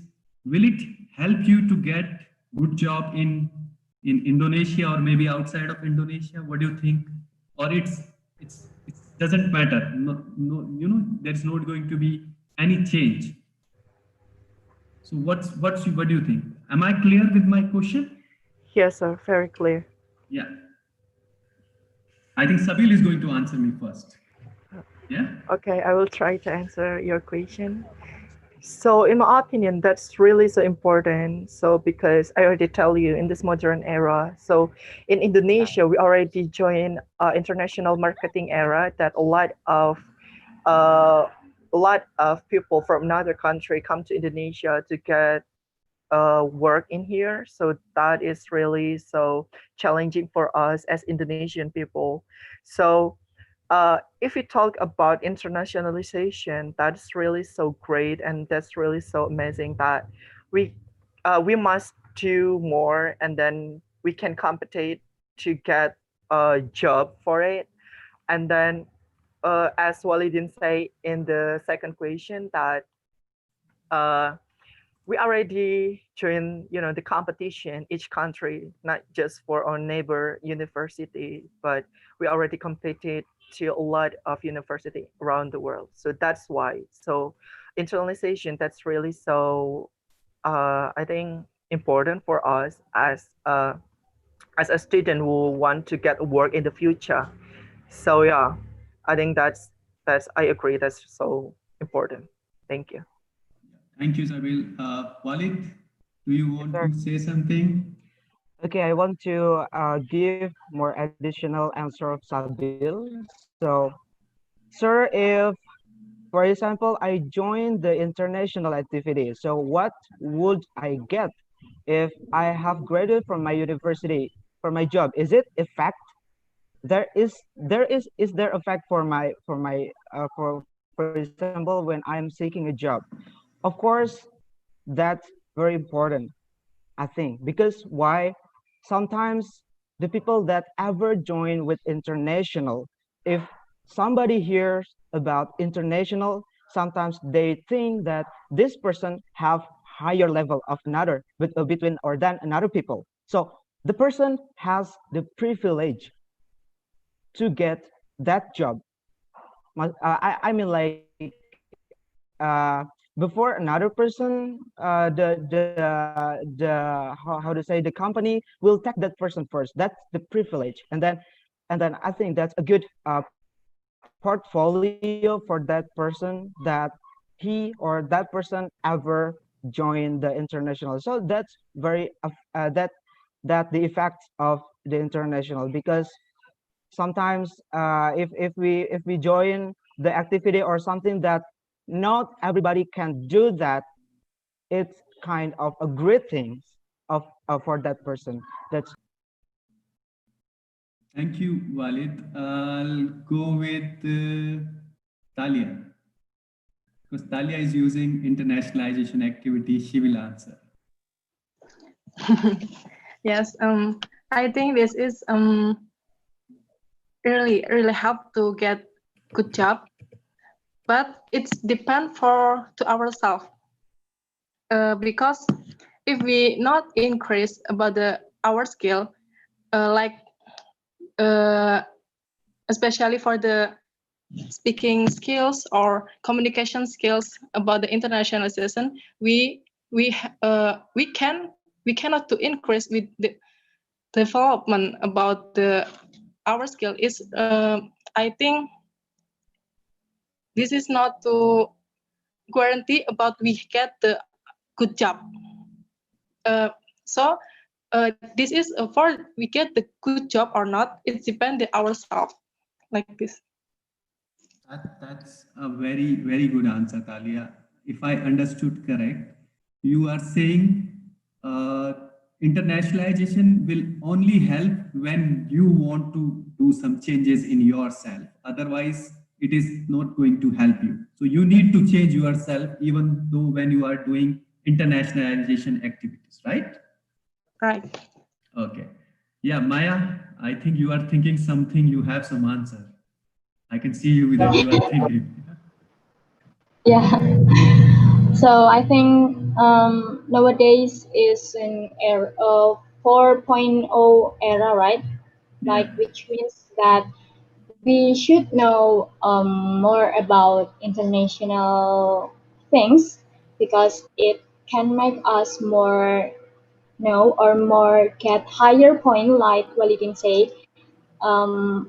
will it help you to get good job in Indonesia or maybe outside of Indonesia? What do you think? Or it doesn't matter. No, you know, there's not going to be any change. So what do you think? Am I clear with my question? Yes, sir, very clear. Yeah. I think Sabil is going to answer me first. Yeah. Okay, I will try to answer your question. So in my opinion, that's really so important. So because I already tell you in this modern era, so in Indonesia, we already join international marketing era that uh, a lot of people from another country come to Indonesia to get work in here. So that is really so challenging for us as Indonesian people. So if we talk about internationalization, that's really so great and that's really so amazing that we must do more and then we can compete to get a job for it. And then as Walidin say in the second question that uh, we already join, you know, the competition each country, not just for our neighbor university, but we already competed to a lot of university around the world. So that's why. So internalization, that's really so I think important for us as a student who want to get work in the future. So yeah, I think that's I agree, that's so important. Thank you. Thank you, Sabil. Walid, do you Yes, want sir. to say something? Okay, I want to give more additional answer of Sabil. So, sir, if, for example, I join the international activity, so what would I get if I have graduated from my university for my job? Is it a fact? Is there a fact for for example when I'm seeking a job? Of course, that's very important, I think, because why? Sometimes the people that ever join with international, if somebody hears about international, sometimes they think that this person have higher level of another, but between or than another people. So the person has the privilege to get that job. I mean, like before another person, how to say, the company will take that person first. That's the privilege, and then I think that's a good portfolio for that person that he or that person ever joined the international. So that's very that the effect of the international, because sometimes if we join the activity or something that not everybody can do that, it's kind of a great thing for that person. That's Thank you, Walid. I'll go with Talia, because Talia is using internationalization activity. She will answer. Yes, I think this is really help to get good job but it's depend to ourselves. Because if we not increase about our skill, like especially for the speaking skills or communication skills about the internationalization, we cannot to increase with the development about our skill is I think this is not to guarantee about we get the good job. So this is for we get the good job or not. It depends on ourselves, like this. That's a very, very good answer, Talia. If I understood correct, you are saying uh, internationalization will only help when you want to do some changes in yourself. Otherwise, it is not going to help you. So you need to change yourself even though when you are doing internationalization activities, right? Right. Okay. Yeah, Maya, I think you are thinking something, you have some answer. I can see you that you are thinking. Yeah. So I think nowadays is an era of 4.0 era, right? Like Yeah. which means that we should know more about international things because it can make us more know or more get higher point like what you can say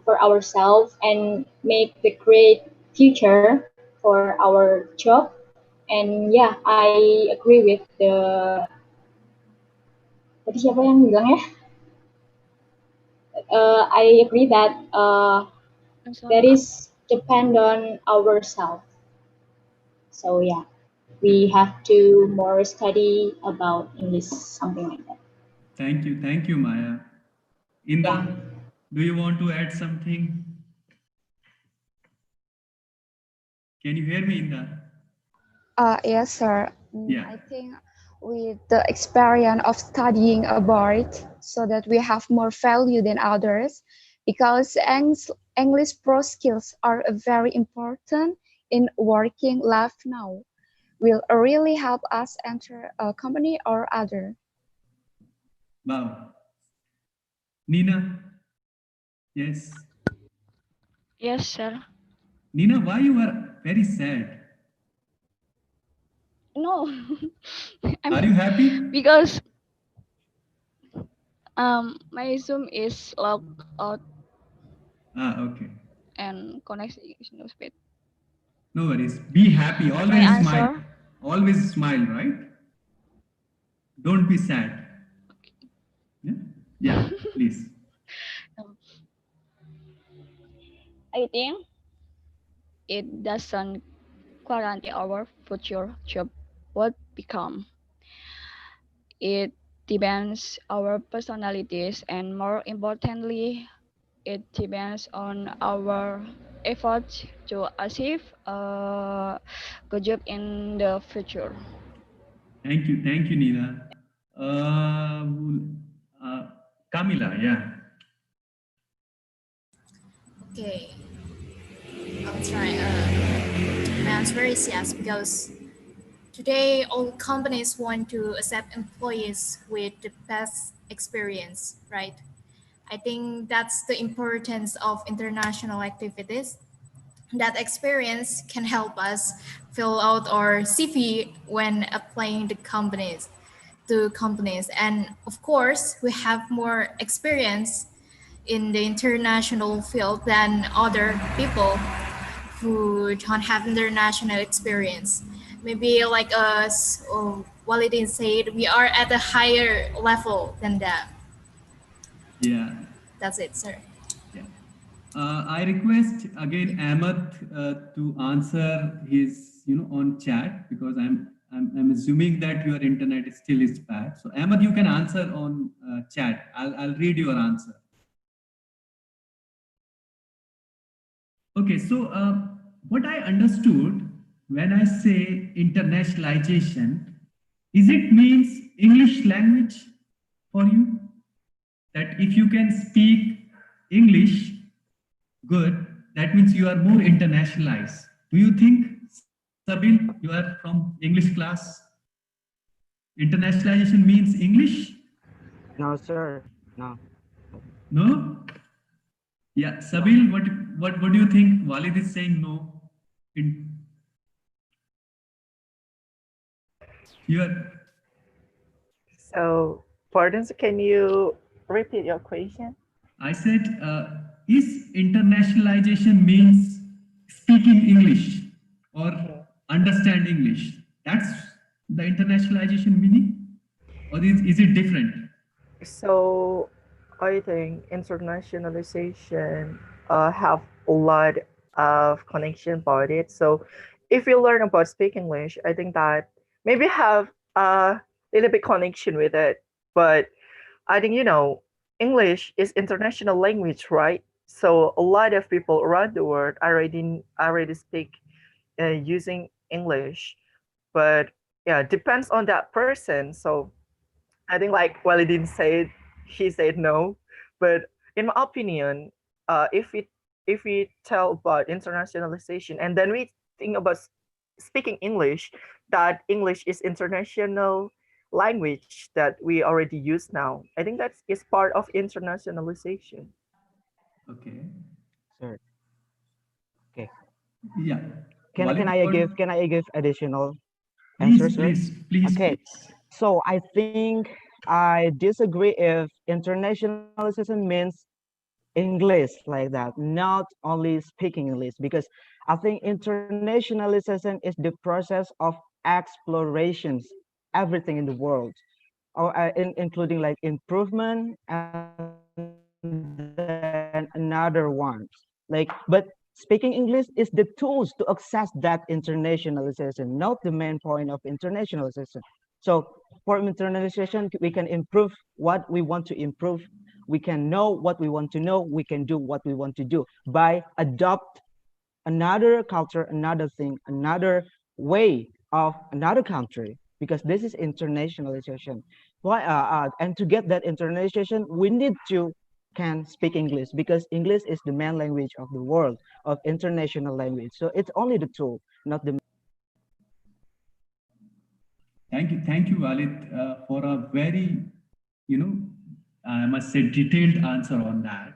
for ourselves and make the great future for our job. And yeah, I agree with the tadi siapa yang bilang ya? I agree that that is depend on ourselves. So yeah, we have to more study about English, something like that. Thank you, Maya. Yeah. Inda, do you want to add something? Can you hear me, Inda? Yes, sir. Yeah. I think with the experience of studying abroad, so that we have more value than others, because English pro skills are very important in working life now. Will really help us enter a company or other. Wow. Nina, yes. Yes, sir. Nina, why you are very sad? No, Are you happy? because my Zoom is logged out Ah, okay. and connection is no speed. No worries. Be happy. My Always smile. answer, Always smile, right? Don't be sad. Yeah, yeah, please. I think it doesn't guarantee our future job what become. It depends our personalities and more importantly, it depends on our efforts to achieve a good job in the future. Thank you, Nina. Uh, Camila, yeah. Okay, I'll try. My answer is yes, because today all companies want to accept employees with the best experience, right? I think that's the importance of international activities. That experience can help us fill out our CV when applying to companies. And of course, we have more experience in the international field than other people who don't have international experience. Maybe like us, or Walidin said, we are at a higher level than that. Yeah. That's it, sir. Yeah. I request again Ahmed to answer his, on chat because I'm assuming that your internet is still is bad. So Ahmed, you can answer on chat. I'll read your answer. Okay, so what I understood when I say internationalization, is it means English language for you? That if you can speak English good, that means you are more internationalized. Do you think, Sabil, you are from English class? Internationalization means English? No, sir. No. No? Yeah, Sabil, what do you think? Walid is saying no. In, you are, So, pardon, so can you repeat your question? I said, is internationalization means speaking English or Mhm. understand English? That's the internationalization meaning, or is it different? So, I think internationalization have a lot of connection about it. So, if you learn about speak English, I think that maybe have a little bit connection with it. But I think English is international language, right? So a lot of people around the world already speak using English. But yeah, depends on that person. So I think like well, he didn't say it, he said no. But in my opinion, if we tell about internationalization and then we think about speaking English, that English is international language that we already use now. I think that is part of internationalization. Okay. Sir. Okay. Yeah. Can Walid, I what? give additional answer, Please, sir? please, please, Okay. please. So I think I disagree if internationalization means English like that, not only speaking English, because I think internationalization is the process of explorations, everything in the world, or including like improvement and then another one. Like, but speaking English is the tools to access that internationalization, not the main point of internationalization. So for internalization, we can improve what we want to improve. We can know what we want to know. We can do what we want to do by adopt another culture, another thing, another way of another country, because this is internationalization. Why? And to get that internationalization, we need to can speak English, because English is the main language of the world, of international language. So it's only the tool, not the. Thank you, Walid, for a very, you know, I must say, detailed answer on that.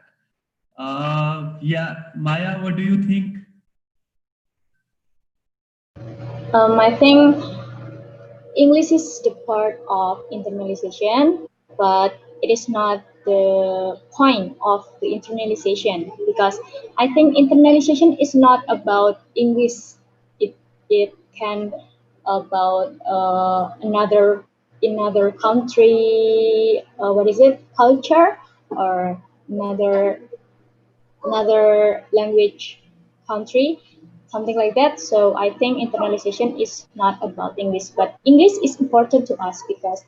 Yeah, Maya, what do you think? I think English is the part of internalization, but it is not the point of the internalization because I think internalization is not about English. It can about another country. What is it? Culture or another language country, something like that. So I think internalization is not about English, but English is important to us because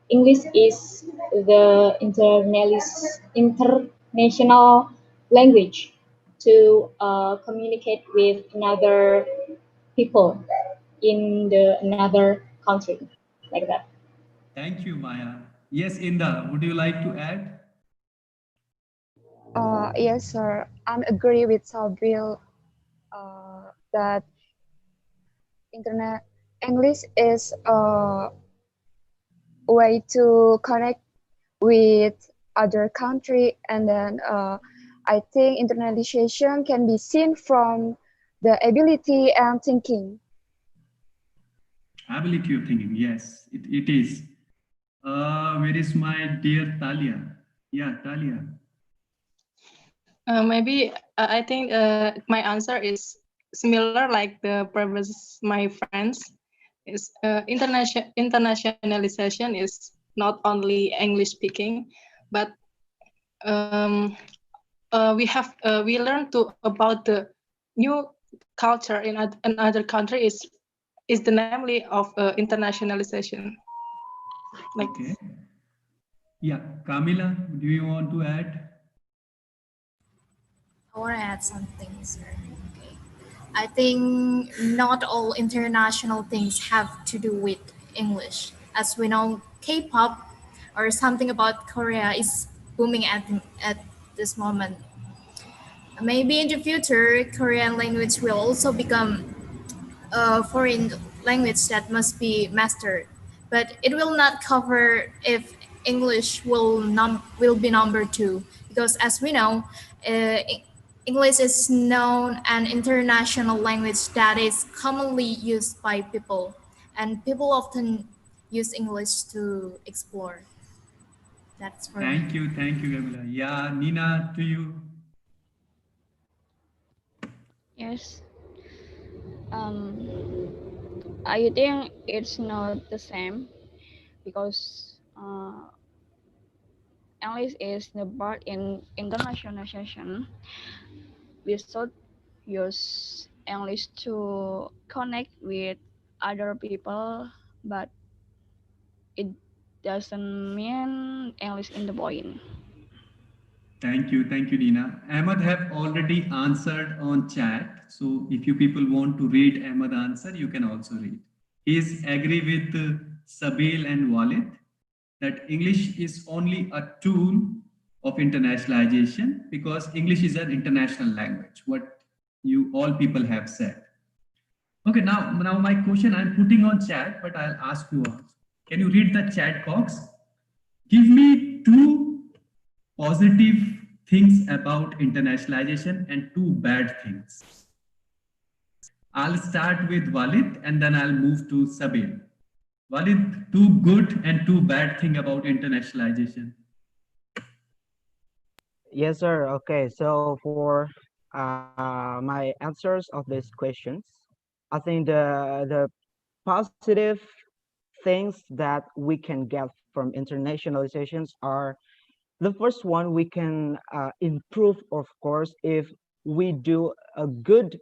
English is the international language to communicate with another people in the another country, like that. Thank you, Maya. Yes, Inda, would you like to add? Yes, sir. I agree with Sabil that internet English is a way to connect with other country, and then I think internalization can be seen from the ability and thinking. Ability of thinking, yes, it is. Where is my dear Talia? Yeah, Talia. Maybe I think my answer is similar like the previous my friends. Is internationalization is not only English speaking, but um, we learn to about the new culture in another country is the namely of internationalization. Like Okay. Yeah, Camila, do you want to add? I want to add something, sir. Okay. I think not all international things have to do with English. As we know, K-pop or something about Korea is booming at this moment. Maybe in the future, Korean language will also become a foreign language that must be mastered, but it will not cover if English will be number two, because as we know, English is known an international language that is commonly used by people, and people often use English to explore. That's for me. Thank you, Gabriela. Yeah, Nina, to you. Yes. I think it's not the same because English is the part in internationalization. We should use English to connect with other people, but it doesn't mean English in the point. Thank you, Nina. Ahmed have already answered on chat. So if you people want to read Ahmed answer, you can also read. He is agree with Sabil and Walid that English is only a tool of internationalization because English is an international language, what you all people have said. Okay, now my question I'm putting on chat, but I'll ask you all. Can you read the chat box? Give me two positive things about internationalization and two bad things. I'll start with Walid and then I'll move to Sabir. Walid, two good and two bad thing about internationalization. Yes, sir. Okay, so for my answers of these questions, I think the positive things that we can get from internationalizations are the first one we can improve, of course, if we do a good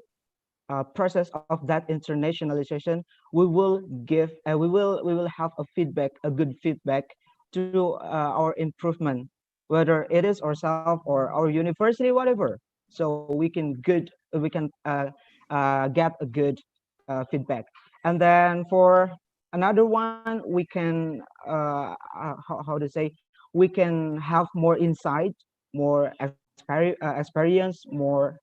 process of that internationalization. We will give we will have a feedback, a good feedback to our improvement, whether it is ourselves or our university, whatever. So we can get a good feedback. And then for another one, we can how to say, we can have more insight, more experience, more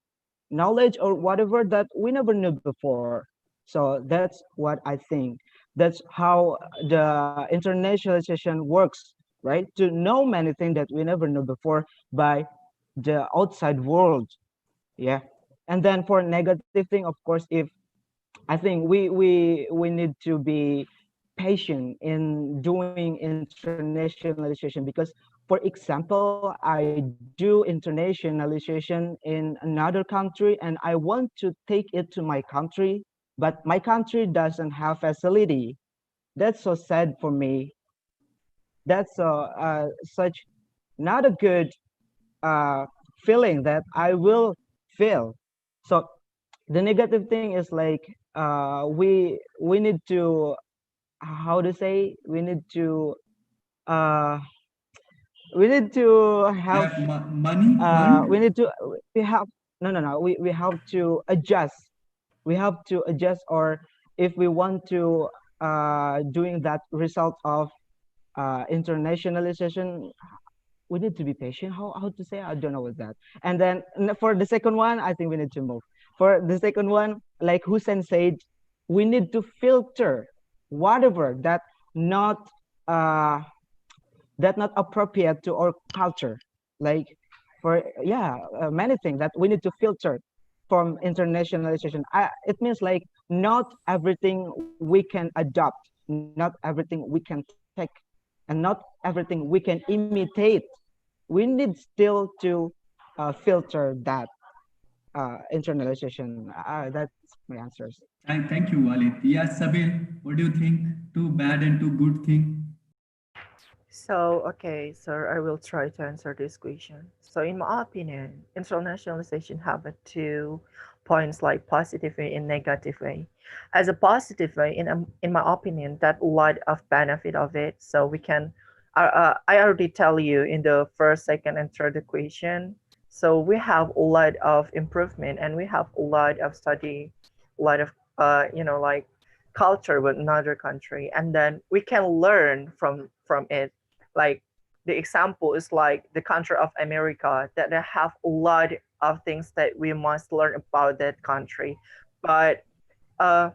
knowledge or whatever that we never knew before. So that's what I think. That's how the internationalization works, right? To know many things that we never knew before by the outside world. Yeah. And then for negative thing, of course, if I think we need to be patient in doing internationalization because, for example, I do internationalization in another country and I want to take it to my country, but my country doesn't have facility. That's so sad for me. That's such not a good uh, feeling that I will feel. So the negative thing is like we need to, how to say, uh we need to have Have money fund. we need to we have no we have to adjust. We have to adjust, or if we want to doing that result of internationalization, we need to be patient. How to say, I don't know what that. And then for the second one, I think we need to move. For the second one, like Hussein said, we need to filter whatever not uh that not appropriate to our culture. Like for many things that we need to filter from internationalization. It means like not everything we can adopt, not everything we can take, and not everything we can imitate. We need still to filter that internalization. That's my answers. Thank you, Walid. Yes, Sabir, what do you think? Two bad and two good thing? So, okay, sir, I will try to answer this question. So, in my opinion, internationalization have a two points, like positive way and negative way. As a positive way, in my opinion, that lot of benefit of it. So we can, I already tell you in the first, second, and third equation. So we have a lot of improvement, and we have a lot of study, a lot of like culture with another country, and then we can learn from it. Like the example is like the country of America that they have a lot of things that we must learn about that country. But uh,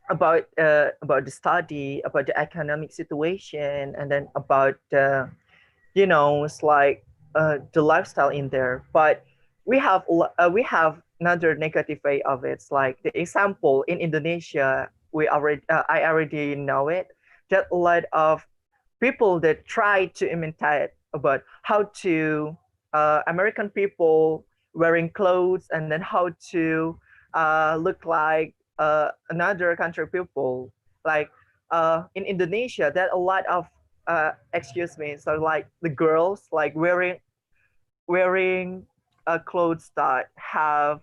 about the study, about the economic situation, and then about it's like the lifestyle in there. But we have another negative way of it. It's like the example in Indonesia. I already know it, that a lot of people that try to imitate about how to American people wearing clothes, and then how to look like another country people. Like in Indonesia, that a lot of excuse me, so like the girls like wearing clothes that have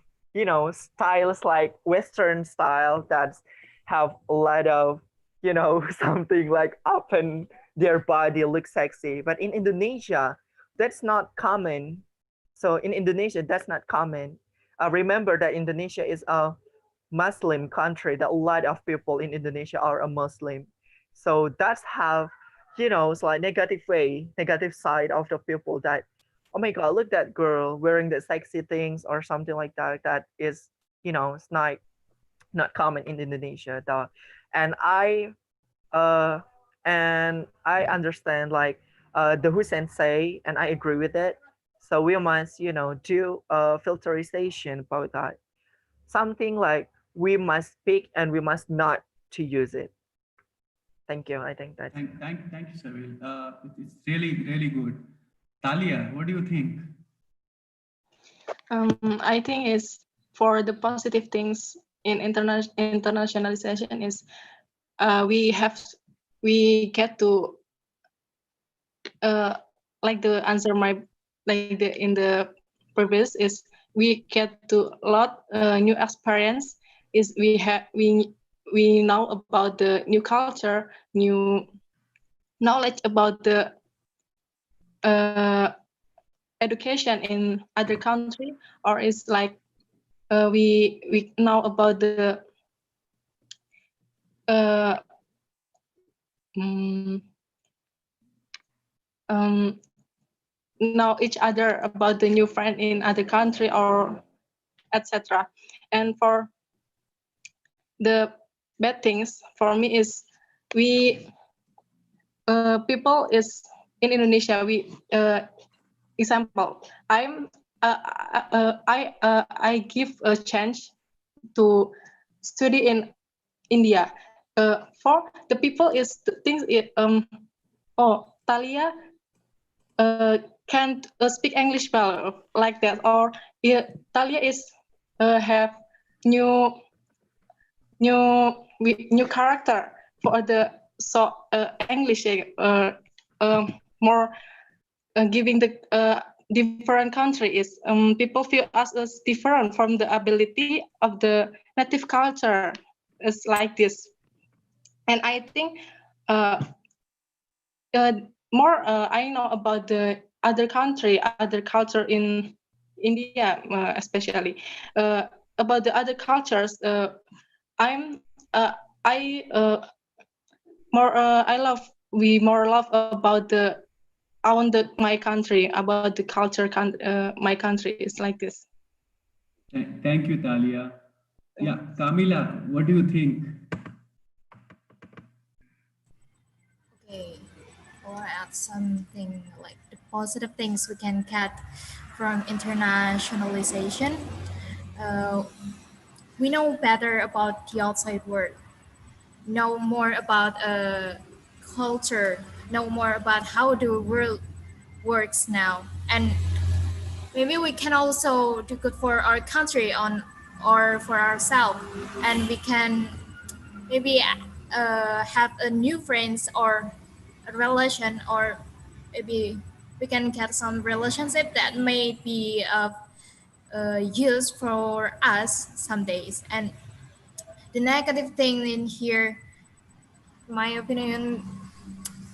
styles like Western style that have a lot of something like up and their body looks sexy. But in Indonesia, that's not common. So in Indonesia, that's not common. Remember that Indonesia is a Muslim country. That a lot of people in Indonesia are a Muslim. So that's how it's like negative side of the people that, oh my god, look that girl wearing the sexy things or something like that. That is, it's not common in Indonesia. Though. And uh I understand like the Hussein say, and I agree with it. So we must, do filterization about that. Something like we must pick and we must not to use it. Thank you. I think that's Thank you, Savil. It's really, really good. Talia, what do you think? I think is for the positive things in internationalization is we get to like the answer my like the in the previous is we get to a lot new experience is we know about the new culture, new knowledge about the education in other country, or is like we know about the uh, mm, know each other about the new friend in other country or etc. And for the bad things for me is we people is in Indonesia we example I give a chance to study in India. For the people is the things oh Talia can't speak English well like that, or Talia is have new new character for the so English more giving the different country is people feel us as different from the ability of the native culture is like this. And I think uh, more I know about the other country, other culture in India, especially about the other cultures. I'm I more I love we more love about the on the my country, about the culture. My country is like this. Thank you, Talia. Yeah, Camila, what do you think? Okay, or add something like the positive things we can get from internationalization. Uh, we know better about the outside world, know more about culture, know more about how the world works now, and maybe we can also do good for our country on or for ourselves, and we can maybe have a new friends or a relation, or maybe we can get some relationship that may be of use for us some days. And the negative thing in here, in my opinion,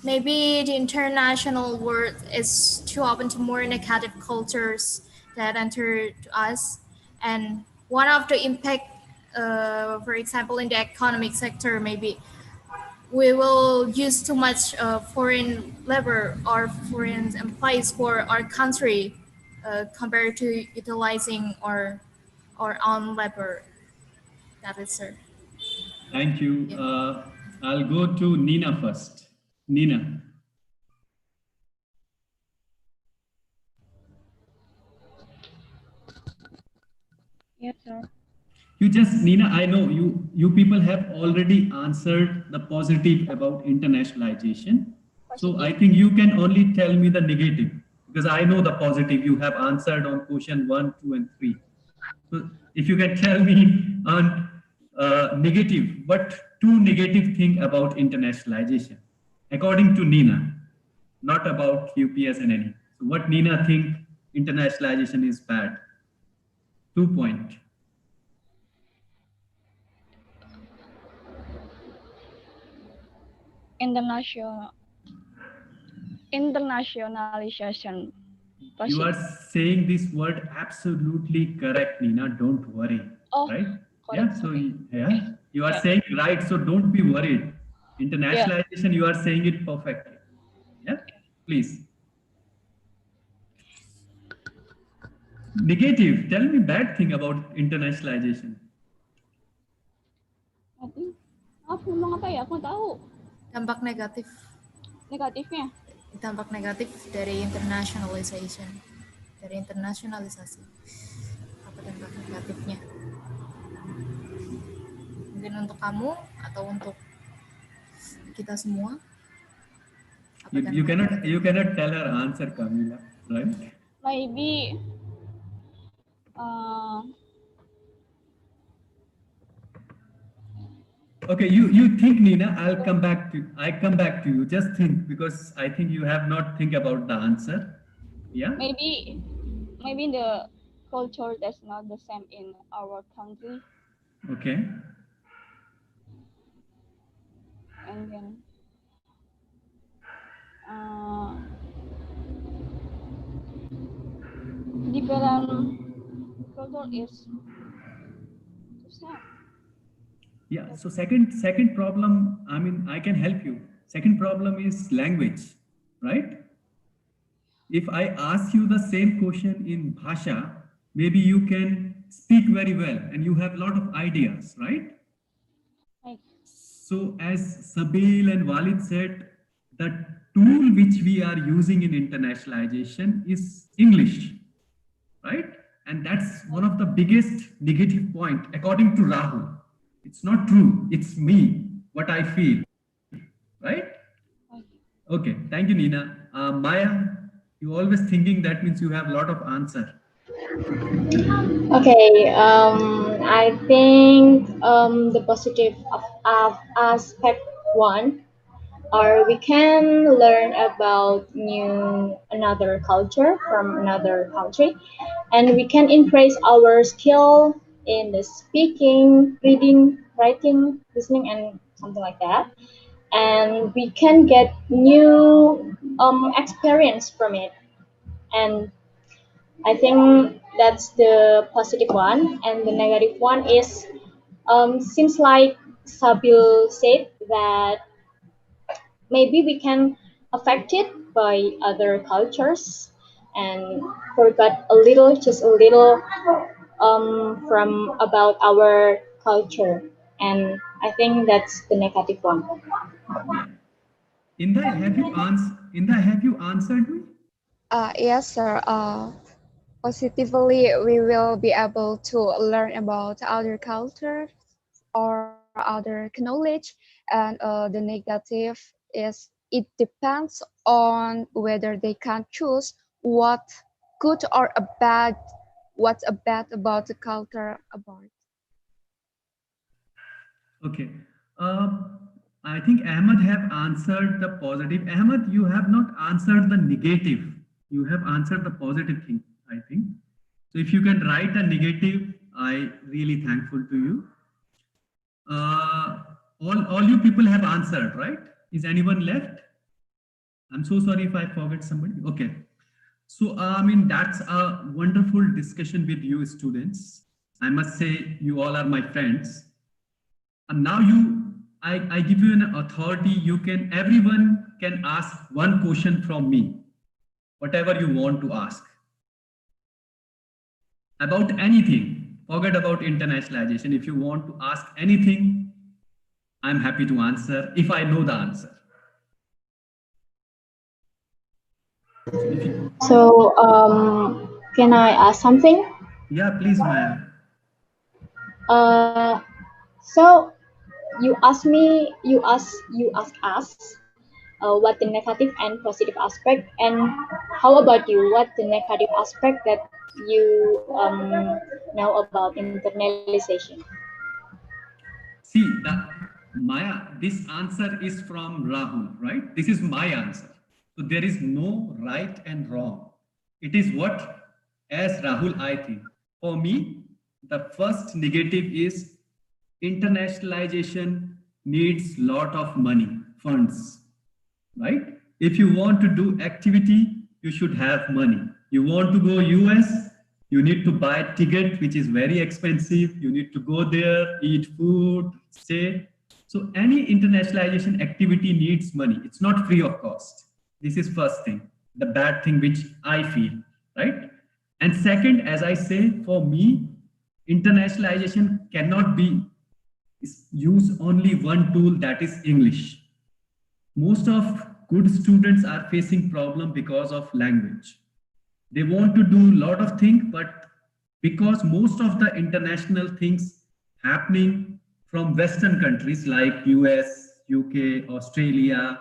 maybe the international world is too open to more negative cultures that enter to us. And one of the impact, for example, in the economic sector, maybe we will use too much foreign labor or foreign employees for our country. compared to utilizing our own labor. That is, sir. Thank you. Yeah. I'll go to Nina first. Nina. Yes, sir. Nina, I know you people have already answered the positive about internationalization. So I think you can only tell me the negative, because I know the positive you have answered on question 1, 2, and 3. So if you can tell me on negative, what two negative thing about internationalization, according to Nina, not about UPS and any. So what Nina think internationalization is bad? 2 point. Internationalization. You are saying this word absolutely correct, Nina. Don't worry. Oh, right? correct. Yeah. So Okay. yeah, you are Yeah. saying right. So don't be worried. Yeah. Internationalization, you are saying it perfectly. Yeah. Please. Negative. Tell me bad thing about internationalization. Apa ngomong apa ya? Aku nggak tahu. Dampak negatif. Negatifnya? Dampak negatif dari internationalization, dari internasionalisasi. Apa dampak negatifnya? Mungkin untuk kamu atau untuk kita semua? You cannot tell her answer, Kamila, right? Maybe Okay, you think, Nina. I come back to you. Just think, because I think you have not think about the answer. Yeah. maybe the culture that's not the same in our country. Okay. And then different culture is the same. Yeah. So second problem, I mean, I can help you. Second problem is language, right? If I ask you the same question in Bhasha, maybe you can speak very well and you have a lot of ideas, right? Right. So as Sabil and Walid said, the tool which we are using in internationalization is English, right? And that's one of the biggest negative point, according to Rahul. It's not true. It's me, what I feel, right? Okay, thank you, Nina. Maya, you always thinking, that means you have a lot of answer. Okay, I think the positive of aspect one are we can learn about another culture from another country, and we can increase our skill in the speaking, reading, writing, listening, and something like that. And we can get new experience from it. And I think that's the positive one, and the negative one is seems like Sabil said that maybe we can affected by other cultures and forgot a little, just a little from about our culture, and I think that's the negative one. Yeah. Inda, have you answered me? Yes, sir. Positively, we will be able to learn about other cultures or other knowledge, and the negative is it depends on whether they can choose what good or a bad, what's a bad about the culture about. Okay. I think Ahmed have answered the positive. Ahmed, you have not answered the negative. You have answered the positive thing, I think. So if you can write a negative, I really thankful to you. All you people have answered, right? Is anyone left? I'm so sorry if I forget somebody. Okay. So, I mean, that's a wonderful discussion with you students. I must say you all are my friends. And now I give you an authority. Everyone can ask one question from me, whatever you want to ask. about anything. Forget about internationalization. If you want to ask anything, I'm happy to answer if I know the answer. So, can I ask something? Yeah, please, Maya. So you ask me, you ask us what the negative and positive aspect, and how about you? What the negative aspect that you know about internalization? See, Maya, this answer is from Rahul, right? This is my answer. So there is no right and wrong. It is what, as Rahul, I think. For me, the first negative is internationalization needs lot of money, funds, right? If you want to do activity, you should have money. You want to go US, you need to buy a ticket, which is very expensive. You need to go there, eat food, stay. So any internationalization activity needs money. It's not free of cost. This is first thing, the bad thing which I feel, right? And second, as I say, for me, internationalization cannot be use only one tool, that is English. Most of good students are facing problem because of language. They want to do a lot of things, but because most of the international things happening from Western countries like US, UK, Australia,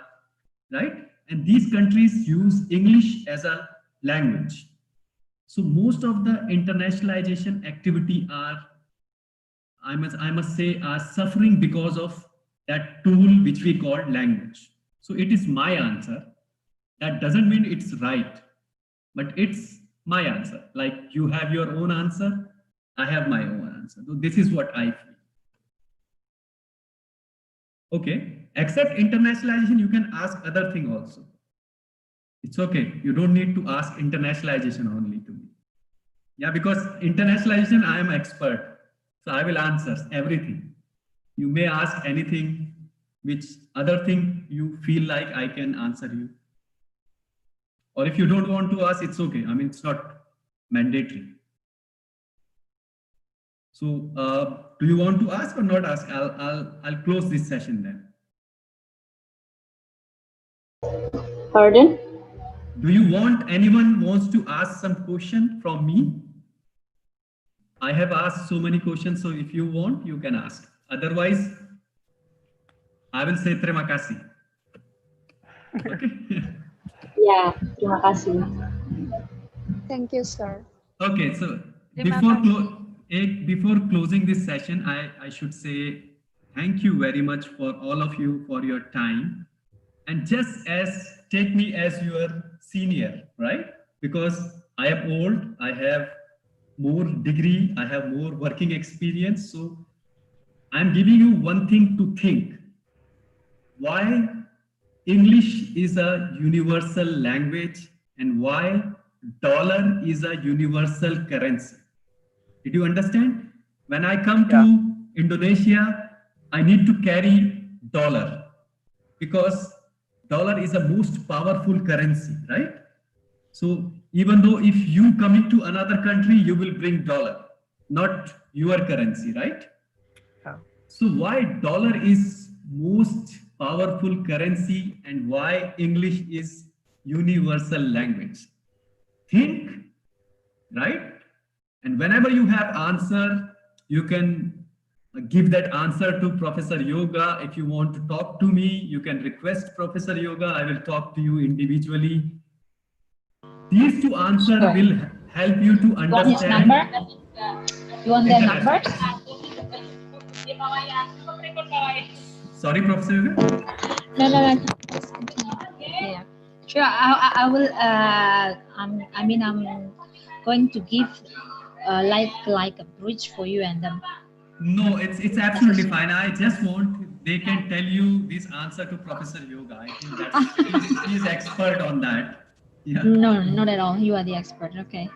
right? And these countries use English as a language. So most of the internationalization activity are, I must say, are suffering because of that tool which we call language. So it is my answer. That doesn't mean it's right, but it's my answer. Like you have your own answer, I have my own answer. So this is what I feel. Okay, except internationalization, you can ask other thing also. It's okay. You don't need to ask internationalization only to me. Yeah, because internationalization, I am expert. So I will answer everything. You may ask anything, which other thing you feel like I can answer you. Or if you don't want to ask, it's okay. I mean, it's not mandatory. So do you want to ask or not ask? I'll close this session then. Pardon? Do you want, anyone wants to ask some question from me? I have asked so many questions, so if you want, you can ask. Otherwise, I will say terima kasih. Okay. Ya, terima kasih. Thank you, sir. Okay, so Terima before closing this session, I should say thank you very much for all of you for your time. And just as take me as your senior, right? Because I am old, I have more degree, I have more working experience. So I'm giving you one thing to think. Why English is a universal language and why dollar is a universal currency. Did you understand? When I come to Indonesia, I need to carry dollar because dollar is the most powerful currency, right? So even though if you coming to another country, you will bring dollar, not your currency, right? So why dollar is most powerful currency and why English is universal language? Think, right? And whenever you have answer, you can give that answer to Professor Yoga. If you want to talk to me, you can request Professor Yoga. I will talk to you individually. These two answers will help you to understand. You want his number? You want their numbers? Sorry, Professor Yoga? No. Just continue. Yeah. Sure, I will, I'm going to give like a bridge for you and then. No, it's absolutely fine. I just want, they can tell you this answer to Professor Yoga. I think that he's expert on that. Yeah. No, not at all. You are the expert. Okay.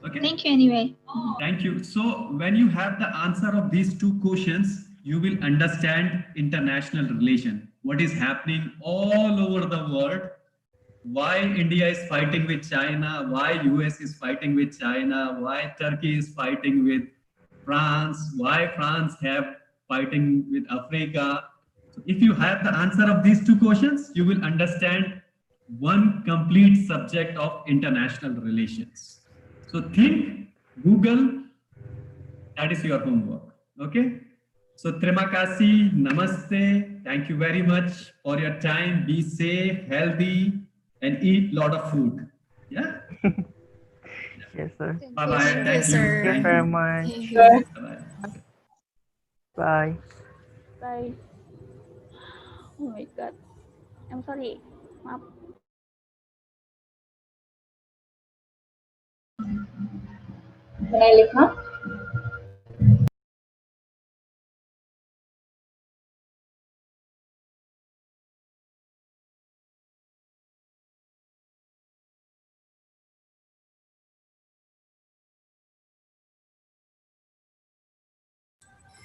Okay. Thank you anyway. Thank you. So when you have the answer of these two questions, you will understand international relation, what is happening all over the world. why India is fighting with China, why US is fighting with China, why Turkey is fighting with France, why France have fighting with Africa. So if you have the answer of these two questions, you will understand one complete subject of international relations. So think, Google, that is your homework. Okay. So terima kasih, namaste. Thank you very much for your time. Be safe, healthy, and eat lot of food. Yeah. Yes, sir. Bye bye. Thank you, Thank you. sir. Thank you Thank very you. much. Thank you. Bye. Bye. Bye. Oh my god. I'm sorry. Maaf. Can I leave now?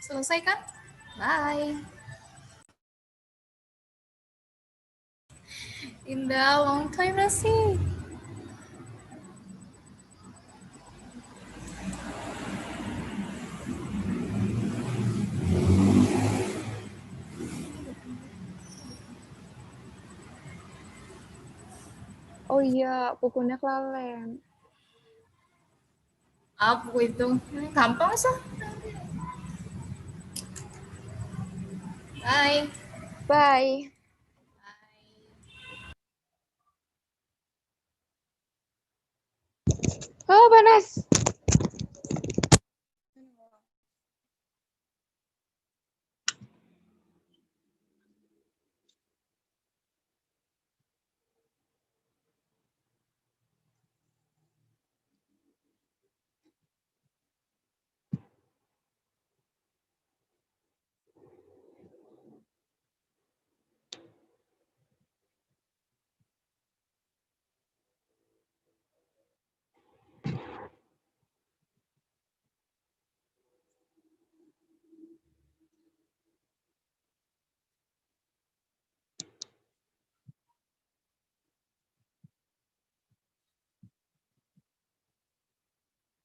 Selesai kan? Bye. Indah, long time no see. Oh iya, bukunya kelalen. Apa itu? Gampang sih. Bye. Bye. Oh, panas.